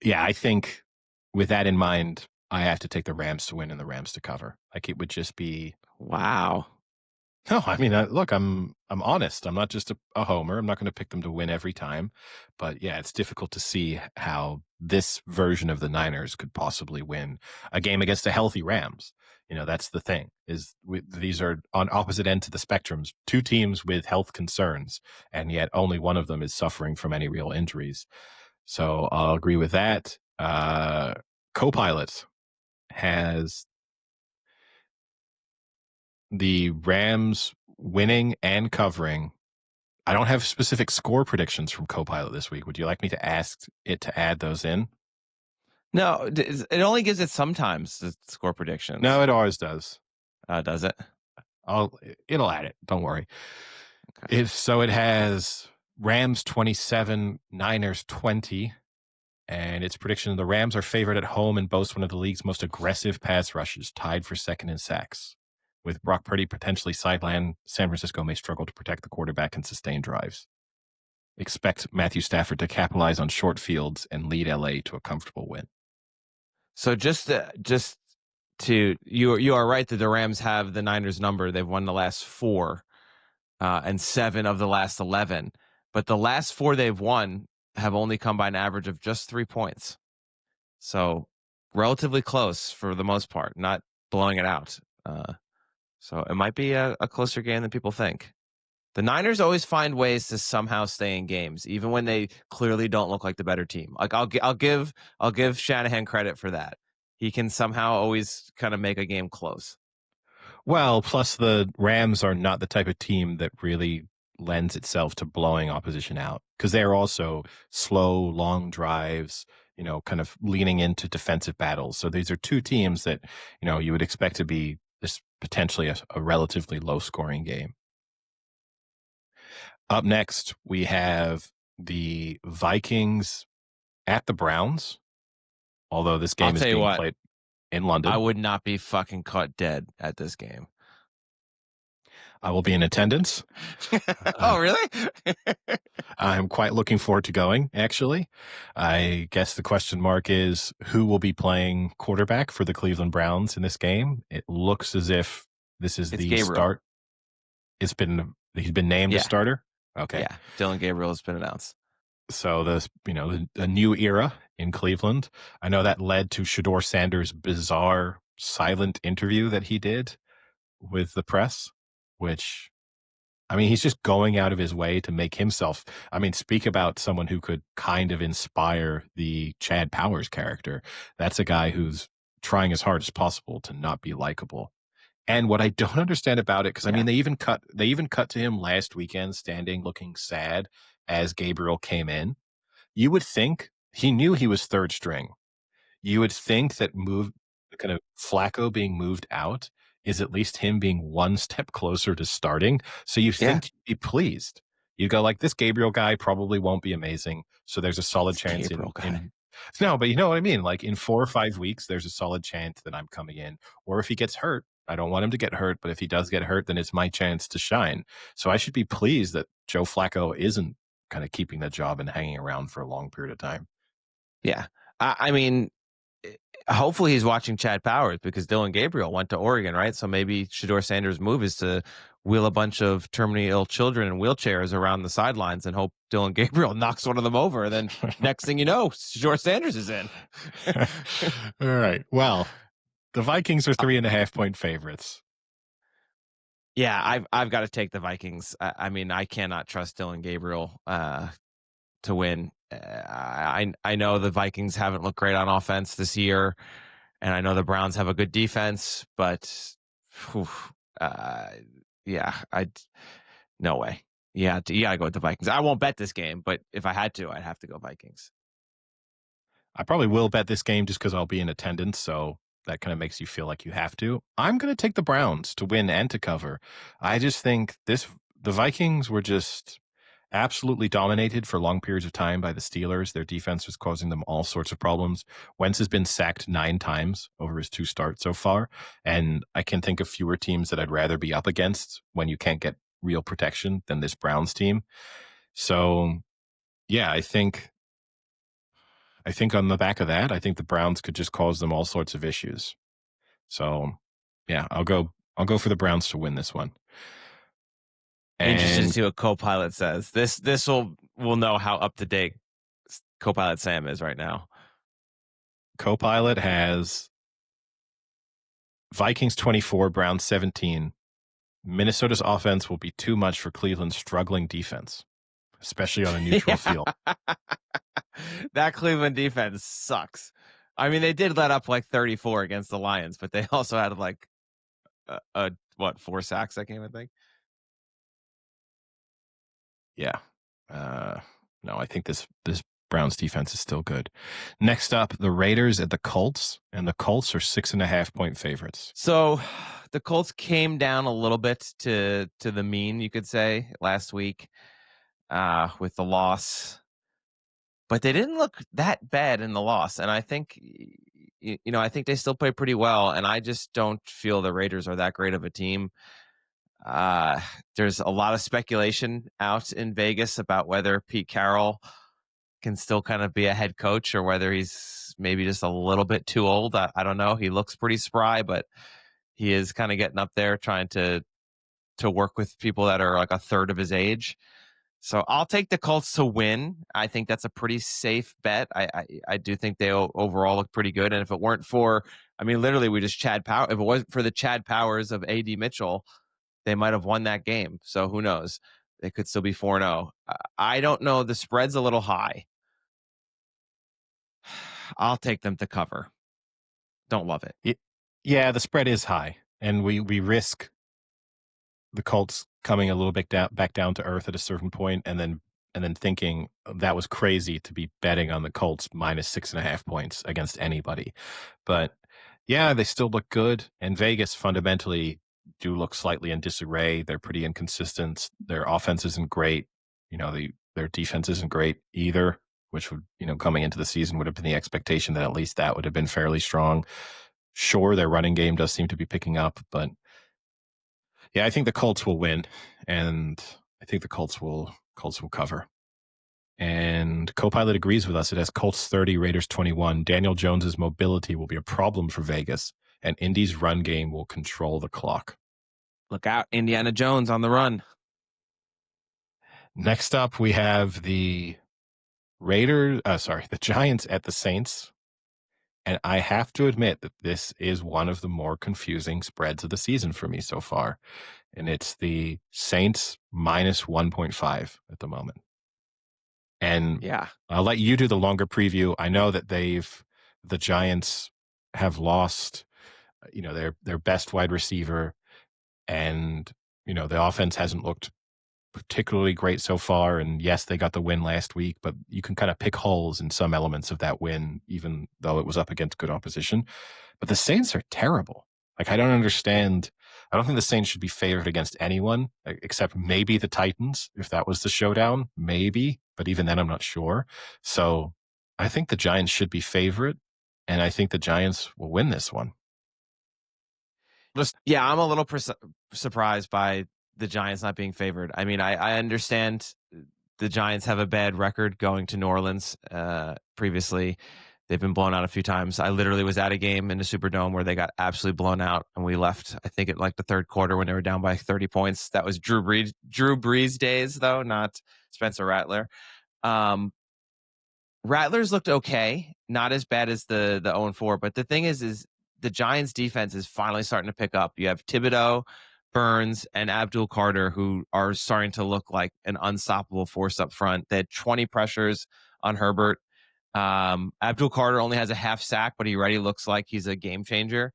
yeah, I think with that in mind, I have to take the Rams to win and the Rams to cover. Like it would just be Wow. No, I mean, look, I'm honest. I'm not just a homer. I'm not going to pick them to win every time. But yeah, it's difficult to see how this version of the Niners could possibly win a game against a healthy Rams. That's the thing is these are on opposite ends of the spectrums, two teams with health concerns, and yet only one of them is suffering from any real injuries. So I'll agree with that. Copilot has the Rams winning and covering. I don't have specific score predictions from Copilot this week. Would you like me to ask it to add those in? No, it only gives it sometimes the score predictions. No, it always does. Does it? It'll add it. Don't worry. Okay. It has Rams 27, Niners 20, and its prediction: the Rams are favored at home and boast one of the league's most aggressive pass rushes, tied for second in sacks. With Brock Purdy potentially sidelined, San Francisco may struggle to protect the quarterback and sustain drives. Expect Matthew Stafford to capitalize on short fields and lead LA to a comfortable win. So just to you are right that the Rams have the Niners number. They've won the last 4 and 7 of the last 11. But the last 4 they've won have only come by an average of just 3 points. So relatively close for the most part, not blowing it out. So it might be a closer game than people think. The Niners always find ways to somehow stay in games, even when they clearly don't look like the better team. Like I'll give Shanahan credit for that. He can somehow always kind of make a game close. Well, plus the Rams are not the type of team that really lends itself to blowing opposition out, because they're also slow, long drives, kind of leaning into defensive battles. So these are two teams that, you would expect to be this potentially a relatively low scoring game. Up next, we have the Vikings at the Browns, although this game is being played in London. I would not be fucking caught dead at this game. I will be in attendance. Oh, really? I'm quite looking forward to going, actually. I guess the question mark is who will be playing quarterback for the Cleveland Browns in this game. It looks as if this is It's the Gabriel. start. He's been named a Yeah. starter. Okay. Yeah. Dylan Gabriel has been announced. So a new era in Cleveland. I know that led to Shador Sanders' bizarre silent interview that he did with the press, which, I mean, he's just going out of his way to make himself. I mean, speak about someone who could kind of inspire the Chad Powers character. That's a guy who's trying as hard as possible to not be likable. And what I don't understand about it, because I Yeah. mean, they even cut to him last weekend standing looking sad as Gabriel came in. You would think he knew he was third string. You would think that kind of Flacco being moved out is at least him being one step closer to starting. So you Yeah. think he'd be pleased. You go like, this Gabriel guy probably won't be amazing. So there's a solid It's chance Gabriel guy. in no, but you know what I mean? Like in 4 or 5 weeks, there's a solid chance that I'm coming in. Or if he gets hurt, I don't want him to get hurt, but if he does get hurt, then it's my chance to shine. So I should be pleased that Joe Flacco isn't kind of keeping the job and hanging around for a long period of time. Yeah. I mean, hopefully he's watching Chad Powers because Dylan Gabriel went to Oregon, right? So maybe Shador Sanders' move is to wheel a bunch of terminally ill children in wheelchairs around the sidelines and hope Dylan Gabriel knocks one of them over. And then next thing you know, Shador Sanders is in. All right. Well, the Vikings are 3.5-point favorites. Yeah, I've got to take the Vikings. I mean, I cannot trust Dylan Gabriel to win. I know the Vikings haven't looked great on offense this year, and I know the Browns have a good defense, but yeah, no way. Yeah, you got to go with the Vikings. I won't bet this game, but if I had to, I'd have to go Vikings. I probably will bet this game just because I'll be in attendance, so that kind of makes you feel like you have to. I'm going to take the Browns to win and to cover. I just think the Vikings were just absolutely dominated for long periods of time by the Steelers. Their defense was causing them all sorts of problems. Wentz has been sacked 9 times over his 2 starts so far, and I can think of fewer teams that I'd rather be up against when you can't get real protection than this Browns team. So, yeah, I think on the back of that, I think the Browns could just cause them all sorts of issues. So, yeah, I'll go for the Browns to win this one. Interested to And see what Copilot says. This will know how up to date Copilot Sam is right now. Copilot has Vikings 24, Browns 17. Minnesota's offense will be too much for Cleveland's struggling defense, especially on a neutral field. That Cleveland defense sucks. I mean, they did let up like 34 against the Lions, but they also had like 4 sacks that game, I think. Yeah. No, I think this Browns defense is still good. Next up, the Raiders at the Colts, and the Colts are 6.5-point favorites. So the Colts came down a little bit to the mean, you could say, last week with the loss, but they didn't look that bad in the loss. And I think, I think they still play pretty well. And I just don't feel the Raiders are that great of a team. There's a lot of speculation out in Vegas about whether Pete Carroll can still kind of be a head coach or whether he's maybe just a little bit too old. I don't know. He looks pretty spry, but he is kind of getting up there trying to work with people that are like a third of his age. So I'll take the Colts to win. I think that's a pretty safe bet. I do think they overall look pretty good. And if it weren't for, I mean, literally we just Chad Power. If it wasn't for the Chad Powers of A.D. Mitchell, they might have won that game. So who knows? They could still be 4-0. I don't know. The spread's a little high. I'll take them to cover. Don't love it. Yeah, the spread is high, and we risk the Colts coming a little bit back down to earth at a certain point, and then thinking that was crazy to be betting on the Colts minus 6.5 points against anybody. But yeah, they still look good, and Vegas fundamentally do look slightly in disarray. They're pretty inconsistent. Their offense isn't great. Their defense isn't great either, which would, coming into the season would have been the expectation that at least that would have been fairly strong. Sure, their running game does seem to be picking up, but Yeah, I think the Colts will win, and I think the Colts will cover. And Copilot agrees with us. It has Colts 30, Raiders 21. Daniel Jones's mobility will be a problem for Vegas, and Indy's run game will control the clock. Look out, Indiana Jones on the run. Next up, we have the Giants at the Saints. And I have to admit that this is one of the more confusing spreads of the season for me so far. And it's the Saints minus 1.5 at the moment. And Yeah. I'll let you do the longer preview. I know that the Giants have lost, their best wide receiver, and the offense hasn't looked particularly great so far. And yes, they got the win last week, but you can kind of pick holes in some elements of that win, even though it was up against good opposition. But the Saints are terrible. Like, I don't understand. I don't think the Saints should be favored against anyone except maybe the Titans. If that was the showdown, maybe. But even then, I'm not sure. So I think the Giants should be favorite, and I think the Giants will win this one. Yeah, I'm a little surprised by the Giants not being favored. I mean, I understand the Giants have a bad record going to New Orleans previously. They've been blown out a few times. I literally was at a game in the Superdome where they got absolutely blown out, and we left, I think, at like the third quarter when they were down by 30 points. That was Drew Brees days, though, not Spencer Rattler. Rattlers looked okay, not as bad as the 0-4. But the thing is the Giants' defense is finally starting to pick up. You have Thibodeau, Burns, and Abdul Carter, who are starting to look like an unstoppable force up front. They had 20 pressures on Herbert. Abdul Carter only has a half sack, but he already looks like he's a game changer.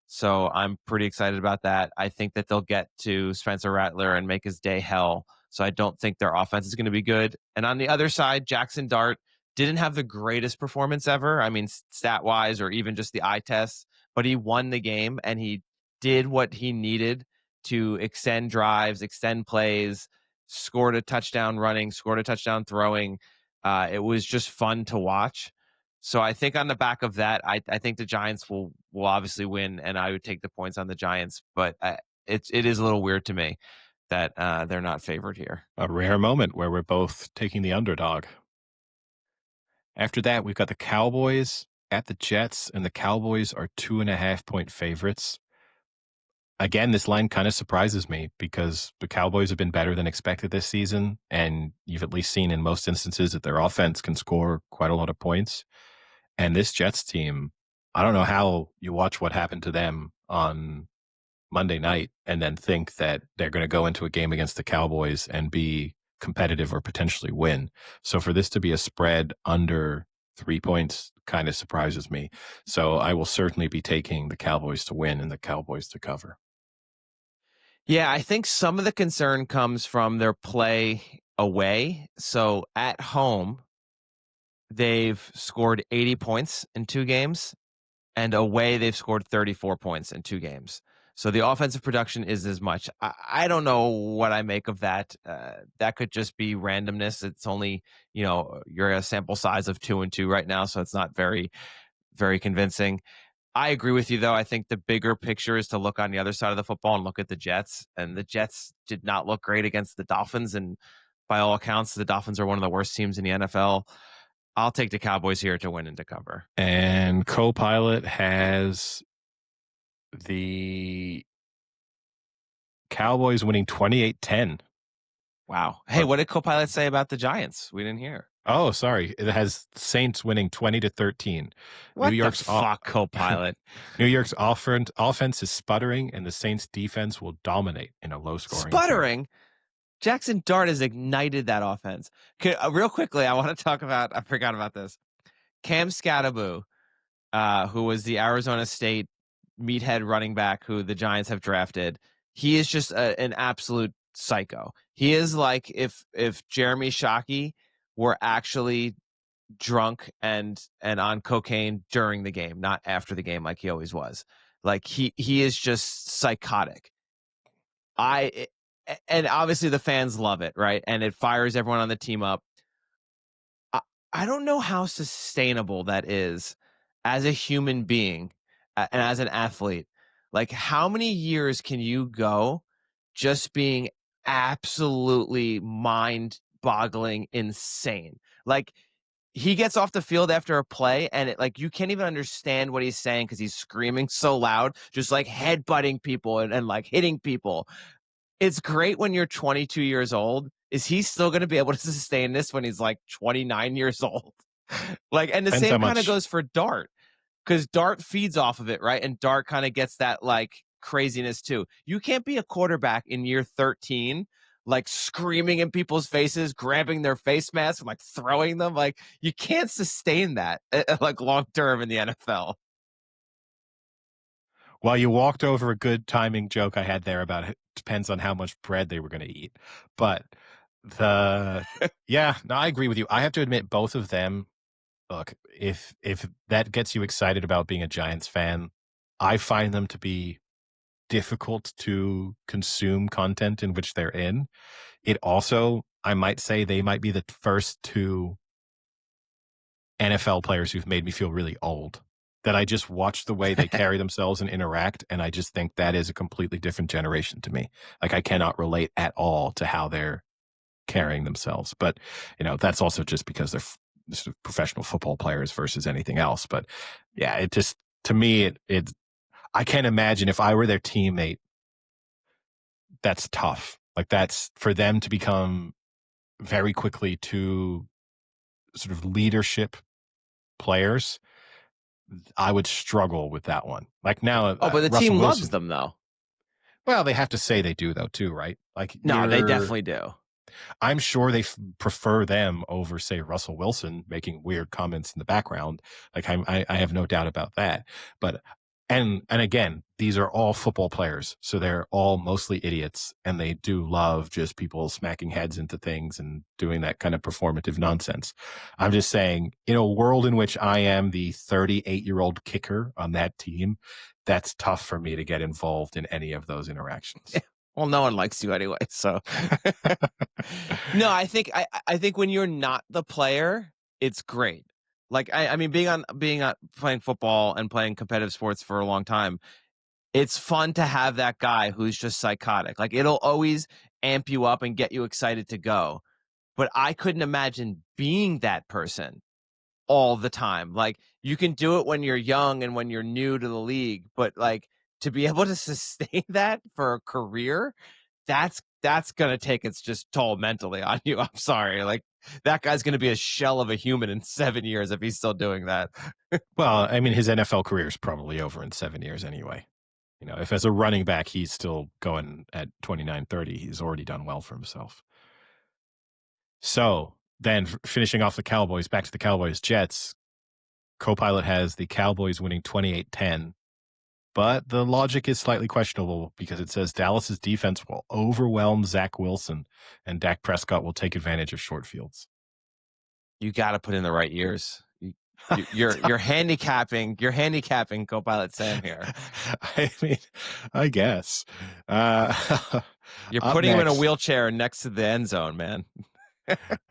So I'm pretty excited about that. I think that they'll get to Spencer Rattler and make his day hell. So I don't think their offense is going to be good. And on the other side, Jackson Dart didn't have the greatest performance ever. I mean, stat-wise or even just the eye tests, but he won the game and he did what he needed to extend drives, extend plays, scored a touchdown running, scored a touchdown throwing. It was just fun to watch. So I think on the back of that, I think the Giants will obviously win, and I would take the points on the Giants. But it is a little weird to me that they're not favored here. A rare moment where we're both taking the underdog. After that, we've got the Cowboys at the Jets, and the Cowboys are 2.5-point favorites. Again, this line kind of surprises me because the Cowboys have been better than expected this season, and you've at least seen in most instances that their offense can score quite a lot of points. And this Jets team, I don't know how you watch what happened to them on Monday night and then think that they're going to go into a game against the Cowboys and be competitive or potentially win. So for this to be a spread under 3 points kind of surprises me. So I will certainly be taking the Cowboys to win and the Cowboys to cover. Yeah, I think some of the concern comes from their play away. So at home, they've scored 80 points in 2 games, and away they've scored 34 points in 2 games. So the offensive production is as much. I don't know what I make of that. That could just be randomness. It's only, you're a sample size of 2 and 2 right now, so it's not very, very convincing. I agree with you, though. I think the bigger picture is to look on the other side of the football and look at the Jets. And the Jets did not look great against the Dolphins. And by all accounts, the Dolphins are one of the worst teams in the NFL. I'll take the Cowboys here to win and to cover. And Copilot has the Cowboys winning 28-10. Wow. Hey, what did Copilot say about the Giants? We didn't hear. Oh, sorry. It has Saints winning 20-13. What the fuck, Copilot? New York's offense is sputtering, and the Saints defense will dominate in a low-scoring Sputtering? game. Jackson Dart has ignited that offense. Real quickly, I want to talk about, I forgot about this. Cam Scatterbo, who was the Arizona State meathead running back who the Giants have drafted. He is just an absolute psycho. He is like if Jeremy Shockey were actually drunk and on cocaine during the game, not after the game like he always was. Like he is just psychotic. And obviously the fans love it, right? And it fires everyone on the team up. I don't know how sustainable that is as a human being and as an athlete. Like, how many years can you go just being absolutely mind-boggling insane. Like, he gets off the field after a play and you can't even understand what he's saying because he's screaming so loud, just like headbutting people and like hitting people. It's great when you're 22 years old. Is he still going to be able to sustain this when he's like 29 years old? And the Depends how same kind of much. goes for Dart, because Dart feeds off of it, right? And Dart kind of gets that like craziness too. You can't be a quarterback in year 13 like screaming in people's faces, grabbing their face masks, and like throwing them. Like, you can't sustain that like long term in the NFL. Well, you walked over a good timing joke I had there about it depends on how much bread they were going to eat. But yeah, no, I agree with you. I have to admit, both of them, look, if that gets you excited about being a Giants fan, I find them to be difficult to consume content in which they're in. It also, I might say, they might be the first two NFL players who've made me feel really old. That I just watch the way they carry themselves and interact, and I just think that is a completely different generation to me. Like, I cannot relate at all to how they're carrying themselves. But, that's also just because they're sort of professional football players versus anything else. But yeah, it just, to me, I can't imagine if I were their teammate, that's tough. Like, that's for them to become very quickly to sort of leadership players. I would struggle with that one. Like now, Oh, but the Russell team Wilson, loves them though. well, they have to say they do though, too, right? Like No, they definitely do. I'm sure they prefer them over, say, Russell Wilson making weird comments in the background. Like I have no doubt about that. But and again, these are all football players, so they're all mostly idiots, and they do love just people smacking heads into things and doing that kind of performative nonsense. I'm just saying, in a world in which I am the 38-year-old kicker on that team, that's tough for me to get involved in any of those interactions. Well, no one likes you anyway, so no, I think when you're not the player, it's great. Like I mean, being on playing football and playing competitive sports for a long time, it's fun to have that guy who's just psychotic. Like, it'll always amp you up and get you excited to go. But I couldn't imagine being that person all the time. Like, you can do it when you're young and when you're new to the league, but like, to be able to sustain that for a career, that's going to take its just toll mentally on you. I'm sorry. Like, that guy's going to be a shell of a human in 7 years if he's still doing that. Well, I mean, his NFL career is probably over in 7 years anyway. If as a running back, he's still going at 29, 30, he's already done well for himself. So then finishing off the Cowboys, back to the Cowboys, Jets. Copilot has the Cowboys winning 28-10. But the logic is slightly questionable because it says Dallas's defense will overwhelm Zach Wilson and Dak Prescott will take advantage of short fields. You got to put in the right years. You're handicapping Copilot Sam here. I mean, I guess. You're putting him in a wheelchair next to the end zone, man.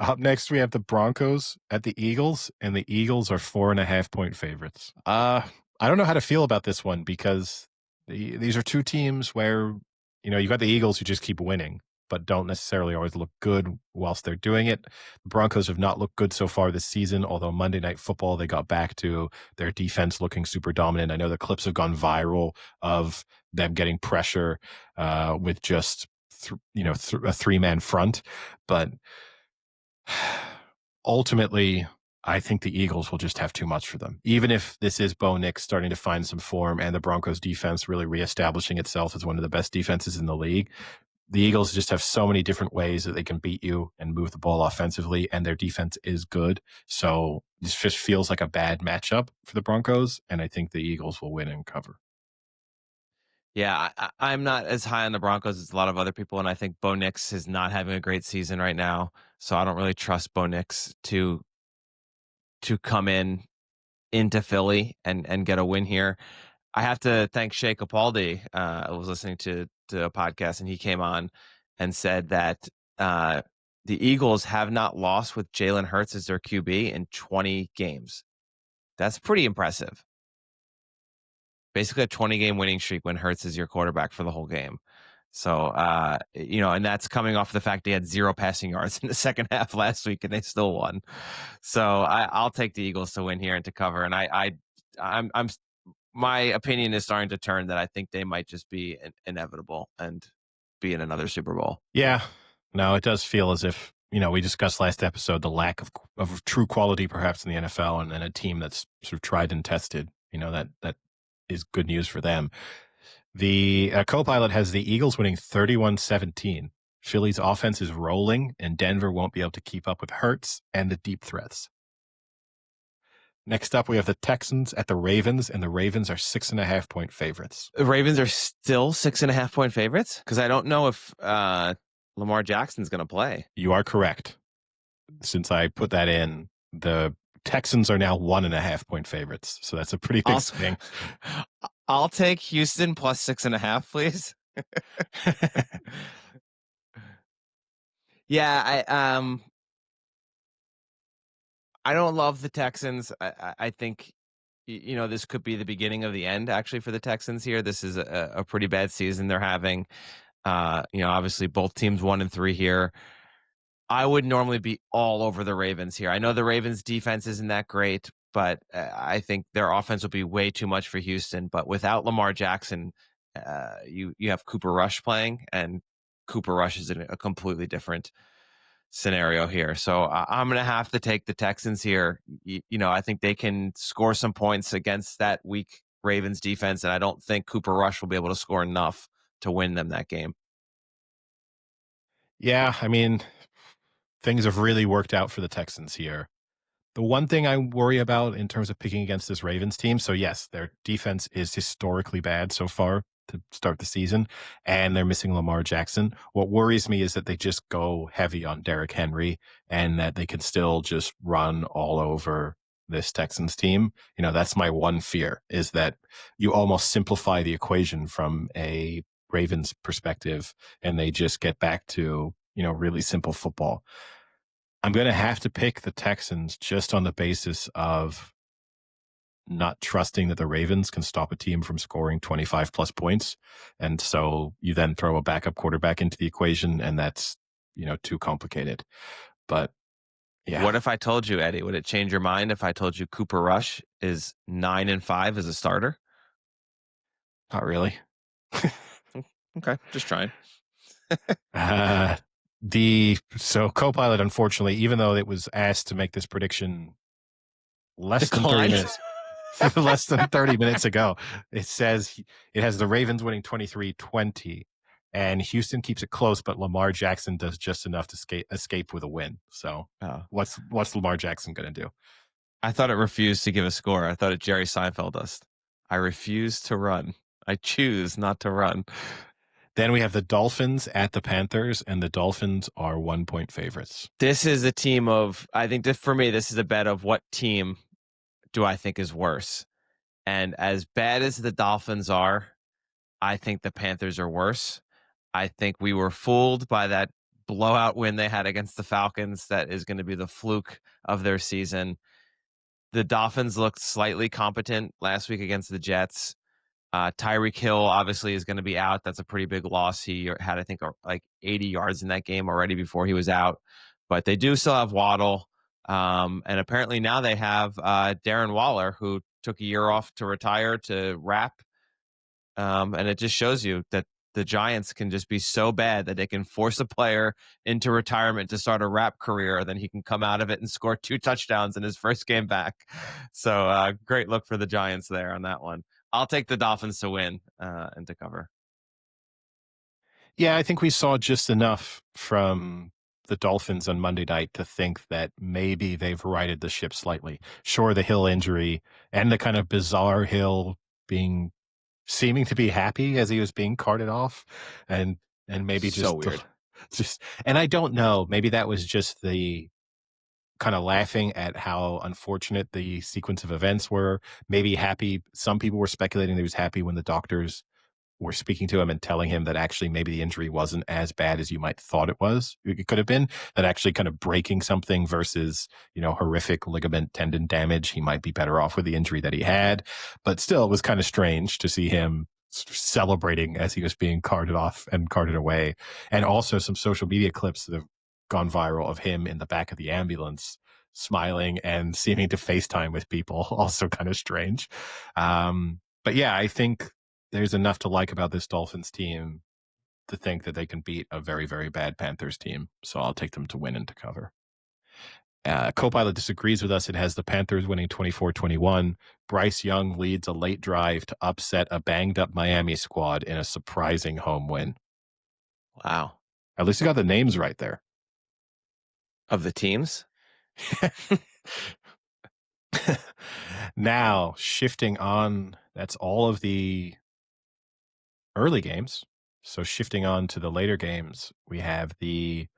Up next, we have the Broncos at the Eagles, and the Eagles are 4.5-point favorites. I don't know how to feel about this one because these are two teams where, you've got the Eagles who just keep winning, but don't necessarily always look good whilst they're doing it. The Broncos have not looked good so far this season, although Monday Night Football, they got back to their defense looking super dominant. I know the clips have gone viral of them getting pressure with just, a three-man front. But ultimately, I think the Eagles will just have too much for them. Even if this is Bo Nix starting to find some form and the Broncos defense really reestablishing itself as one of the best defenses in the league, the Eagles just have so many different ways that they can beat you and move the ball offensively, and their defense is good. So this just feels like a bad matchup for the Broncos, and I think the Eagles will win and cover. Yeah, I'm not as high on the Broncos as a lot of other people, and I think Bo Nix is not having a great season right now, so I don't really trust Bo Nix to come into Philly and get a win here. I have to thank Shea Capaldi. I was listening to a podcast, and he came on and said that the Eagles have not lost with Jalen Hurts as their QB in 20 games. That's pretty impressive. Basically a 20-game winning streak when Hurts is your quarterback for the whole game. So, and that's coming off the fact they had 0 passing yards in the second half last week and they still won. So I'll take the Eagles to win here and to cover. And I'm my opinion is starting to turn that I think they might just be inevitable and be in another Super Bowl. Yeah, no, it does feel as if, we discussed last episode the lack of true quality perhaps in the NFL, and then a team that's sort of tried and tested, that is good news for them. The co-pilot has the Eagles winning 31-17. Philly's offense is rolling, and Denver won't be able to keep up with Hurts and the deep threats. Next up, we have the Texans at the Ravens, and the Ravens are 6.5-point favorites. The Ravens are still 6.5-point favorites? Because I don't know if Lamar Jackson's going to play. You are correct. Since I put that in, the Texans are now 1.5-point favorites. So that's a pretty big swing. I'll take Houston plus 6.5, please. Yeah, I don't love the Texans. I think, this could be the beginning of the end, actually, for the Texans here. This is a pretty bad season they're having. Obviously both teams 1-3 here. I would normally be all over the Ravens here. I know the Ravens defense isn't that great, but I think their offense will be way too much for Houston. But without Lamar Jackson, you have Cooper Rush playing, and Cooper Rush is in a completely different scenario here. So I'm going to have to take the Texans here. I think they can score some points against that weak Ravens defense, and I don't think Cooper Rush will be able to score enough to win them that game. Yeah, I mean, things have really worked out for the Texans here. The one thing I worry about in terms of picking against this Ravens team, so yes, their defense is historically bad so far to start the season, and they're missing Lamar Jackson. What worries me is that they just go heavy on Derrick Henry and that they can still just run all over this Texans team. That's my one fear, is that you almost simplify the equation from a Ravens perspective and they just get back to, really simple football. I'm going to have to pick the Texans just on the basis of not trusting that the Ravens can stop a team from scoring 25 plus points. And so you then throw a backup quarterback into the equation, and that's, too complicated. But yeah. What if I told you, Eddie, would it change your mind if I told you Cooper Rush is 9-5 as a starter? Not really. Okay, just trying. So co-pilot, unfortunately, even though it was asked to make this prediction less than 30 minutes ago, it says it has the Ravens winning 23-20, and Houston keeps it close, but Lamar Jackson does just enough to escape with a win. So what's Lamar Jackson going to do? I thought it refused to give a score. I thought it Jerry Seinfeldist. I refuse to run. I choose not to run. Then we have the Dolphins at the Panthers, and the Dolphins are 1-point favorites. This is a team of, I think for me, this is a bet of what team do I think is worse. And as bad as the Dolphins are, I think the Panthers are worse. I think we were fooled by that blowout win they had against the Falcons. That is going to be the fluke of their season. The Dolphins looked slightly competent last week against the Jets. Tyreek Hill obviously is going to be out. That's a pretty big loss. He had, I think, like 80 yards in that game already before he was out. But they do still have Waddle. And apparently now they have Darren Waller, who took a year off to retire to rap. And it just shows you that the Giants can just be so bad that they can force a player into retirement to start a rap career, then he can come out of it and score 2 touchdowns in his first game back. So great look for the Giants there on that one. I'll take the Dolphins to win and to cover. Yeah, I think we saw just enough from the Dolphins on Monday night to think that maybe they've righted the ship slightly. Sure, the Hill injury and the kind of bizarre Hill seeming to be happy as he was being carted off, and maybe just so weird. And I don't know, maybe that was just the kind of laughing at how unfortunate the sequence of events were. Maybe happy. Some people were speculating that he was happy when the doctors were speaking to him and telling him that actually maybe the injury wasn't as bad as you might thought it was. It could have been that actually kind of breaking something versus, horrific ligament tendon damage. He might be better off with the injury that he had, but still it was kind of strange to see him celebrating as he was being carted off and carted away. And also some social media clips that have gone viral of him in the back of the ambulance smiling and seeming to FaceTime with people. Also kind of strange. But yeah, I think there's enough to like about this Dolphins team to think that they can beat a very, very bad Panthers team. So I'll take them to win and to cover. Copilot disagrees with us. It has the Panthers winning 24-21. Bryce Young leads a late drive to upset a banged-up Miami squad in a surprising home win. Wow. At least you got the names right there. Of the teams? Now, shifting on, that's all of the early games. So shifting on to the later games, we have the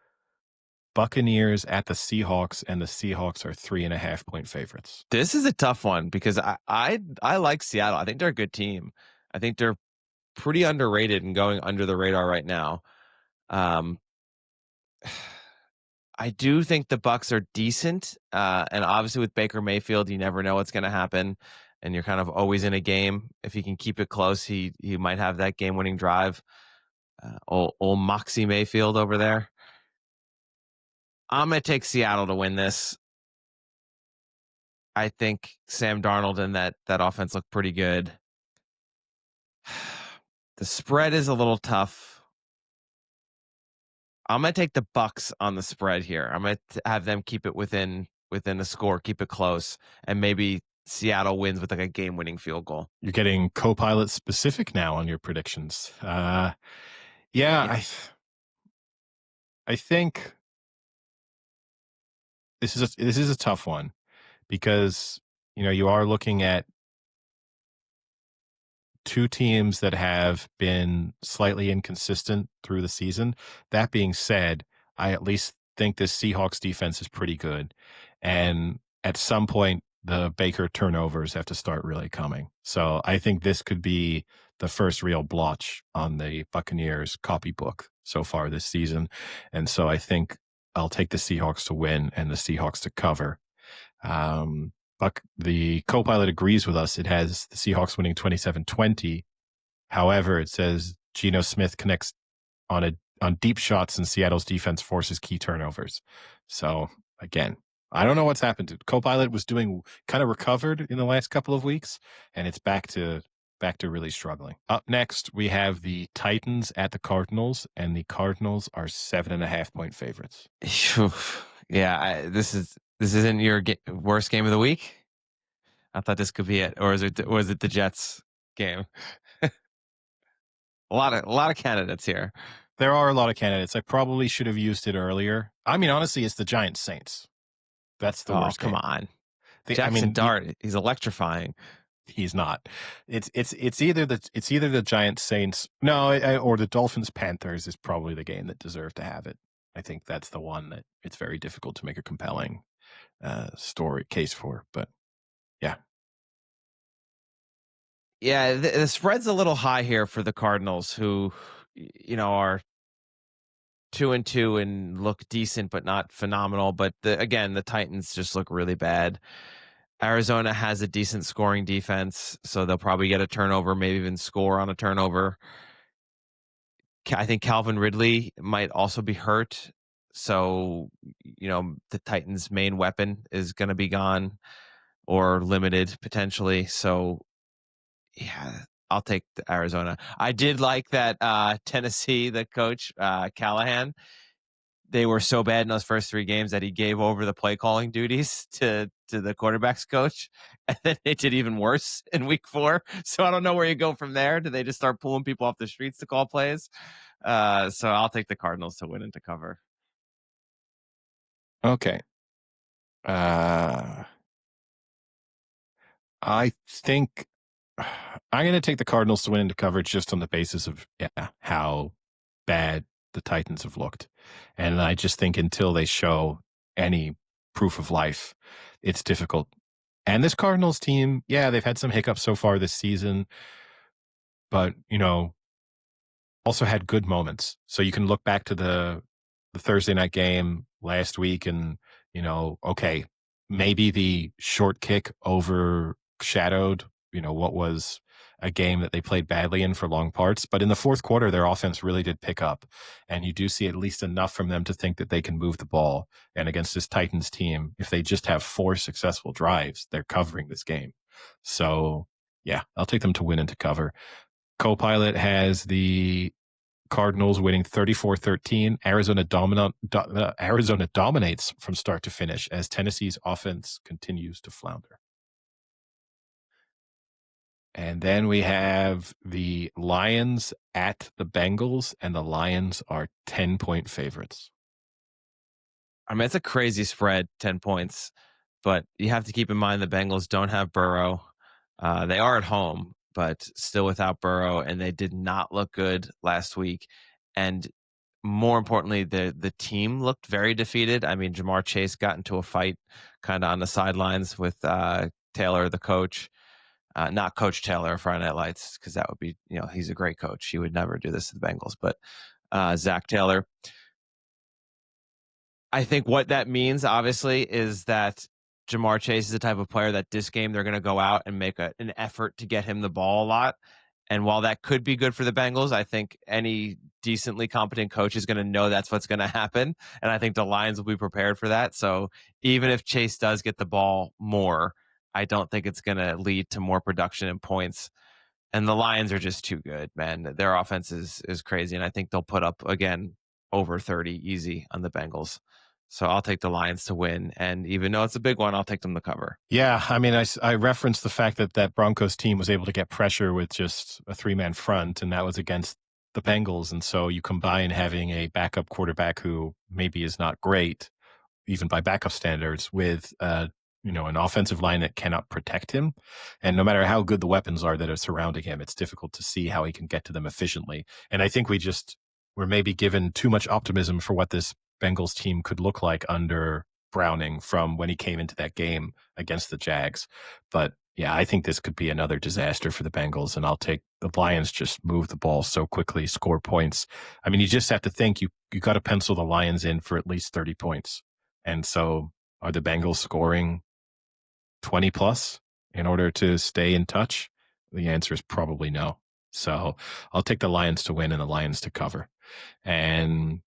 Buccaneers at the Seahawks, and the Seahawks are 3.5-point favorites. This is a tough one because I like Seattle. I think they're a good team. I think they're pretty underrated and going under the radar right now. I do think the Bucs are decent, and obviously with Baker Mayfield, you never know what's going to happen, and you're kind of always in a game. If he can keep it close, he might have that game-winning drive. Old Moxie Mayfield over there. I'm going to take Seattle to win this. I think Sam Darnold and that offense look pretty good. The spread is a little tough. I'm going to take the Bucs on the spread here. I'm going to have them keep it within a score, keep it close, and maybe Seattle wins with like a game-winning field goal. You're getting Copilot specific now on your predictions. I think this is a tough one because you are looking at two teams that have been slightly inconsistent through the season. That being said, I at least think this Seahawks defense is pretty good. And at some point, the Baker turnovers have to start really coming. So I think this could be the first real blotch on the Buccaneers copybook so far this season. And so I think I'll take the Seahawks to win and the Seahawks to cover. The Copilot agrees with us. It has the Seahawks winning 27-20. However, it says Geno Smith connects on deep shots and Seattle's defense forces key turnovers. So again, I don't know what's happened. Copilot was doing kind of recovered in the last couple of weeks, and it's back to really struggling. Up next, we have the Titans at the Cardinals, and the Cardinals are 7.5-point favorites. Yeah, this isn't your worst game of the week. I thought this could be it, or is it the Jets game? a lot of candidates here. There are a lot of candidates. I probably should have used it earlier. I mean, honestly, it's the Giants Saints. That's the worst game. Come on, Jackson Dart. He's electrifying. He's not. It's either the Giants Saints, or the Dolphins Panthers is probably the game that deserved to have it. I think that's the one that it's very difficult to make a compelling story case for. But yeah, the spread's a little high here for the Cardinals, who are 2-2 and look decent but not phenomenal. But the Titans just look really bad. Arizona has a decent scoring defense, so they'll probably get a turnover, maybe even score on a turnover. I think Calvin Ridley might also be hurt. So, the Titans' main weapon is going to be gone or limited potentially. So, yeah, I'll take Arizona. I did like that Tennessee, the coach, Callahan. They were so bad in those first three games that he gave over the play calling duties to the quarterback's coach. And then they did even worse in week 4. So I don't know where you go from there. Do they just start pulling people off the streets to call plays? So I'll take the Cardinals to win and to cover. Okay. I think I'm going to take the Cardinals to win into coverage just on the basis of how bad the Titans have looked. And I just think until they show any proof of life, it's difficult. And this Cardinals team, they've had some hiccups so far this season, but, also had good moments. So you can look back to the Thursday night game last week and, okay, maybe the short kick overshadowed, what was a game that they played badly in for long parts. But in the fourth quarter, their offense really did pick up. And you do see at least enough from them to think that they can move the ball. And against this Titans team, if they just have 4 successful drives, they're covering this game. So, yeah, I'll take them to win and to cover. Co-Pilot has the Cardinals winning 34-13. Arizona dominates from start to finish as Tennessee's offense continues to flounder. And then we have the Lions at the Bengals, and the Lions are 10-point favorites. I mean, it's a crazy spread, 10 points, but you have to keep in mind the Bengals don't have Burrow. They are at home, but still without Burrow, and they did not look good last week. And more importantly, the team looked very defeated. I mean, Jamar Chase got into a fight kind of on the sidelines with Taylor, the coach. Not Coach Taylor, Friday Night Lights, because that would be, he's a great coach. He would never do this to the Bengals, but Zach Taylor. I think what that means, obviously, is that Jamar Chase is the type of player that this game they're going to go out and make an effort to get him the ball a lot. And while that could be good for the Bengals, I think any decently competent coach is going to know that's what's going to happen. And I think the Lions will be prepared for that. So even if Chase does get the ball more, I don't think it's going to lead to more production and points. And the Lions are just too good, man. Their offense is crazy. And I think they'll put up, again, over 30 easy on the Bengals. So I'll take the Lions to win. And even though it's a big one, I'll take them to cover. Yeah, I mean, I referenced the fact that Broncos team was able to get pressure with just a 3-man front, and that was against the Bengals. And so you combine having a backup quarterback who maybe is not great, even by backup standards, with an offensive line that cannot protect him. And no matter how good the weapons are that are surrounding him, it's difficult to see how he can get to them efficiently. And I think we're maybe given too much optimism for what this Bengals team could look like under Browning from when he came into that game against the Jags. But yeah, I think this could be another disaster for the Bengals, and I'll take the Lions. Just move the ball so quickly, score points. I mean, you just have to think you got to pencil the Lions in for at least 30 points. And so are the Bengals scoring 20 plus in order to stay in touch? The answer is probably no. So I'll take the Lions to win and the Lions to cover. And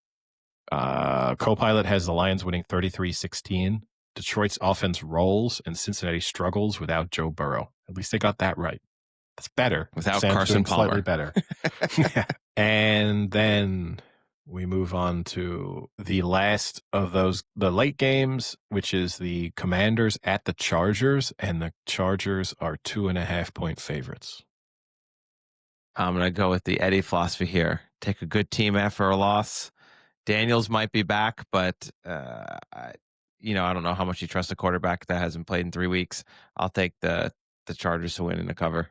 Co-Pilot has the Lions winning 33-16. Detroit's offense rolls and Cincinnati struggles without Joe Burrow. At least they got that right. That's better. Without Sam's Carson doing Palmer. Slightly better. And then we move on to the last of the late games, which is the Commanders at the Chargers, and the Chargers are 2.5-point favorites. I'm going to go with the Eddie philosophy here. Take a good team after a loss. Daniels might be back, but I don't know how much you trust a quarterback that hasn't played in 3 weeks. I'll take the Chargers to win in the cover.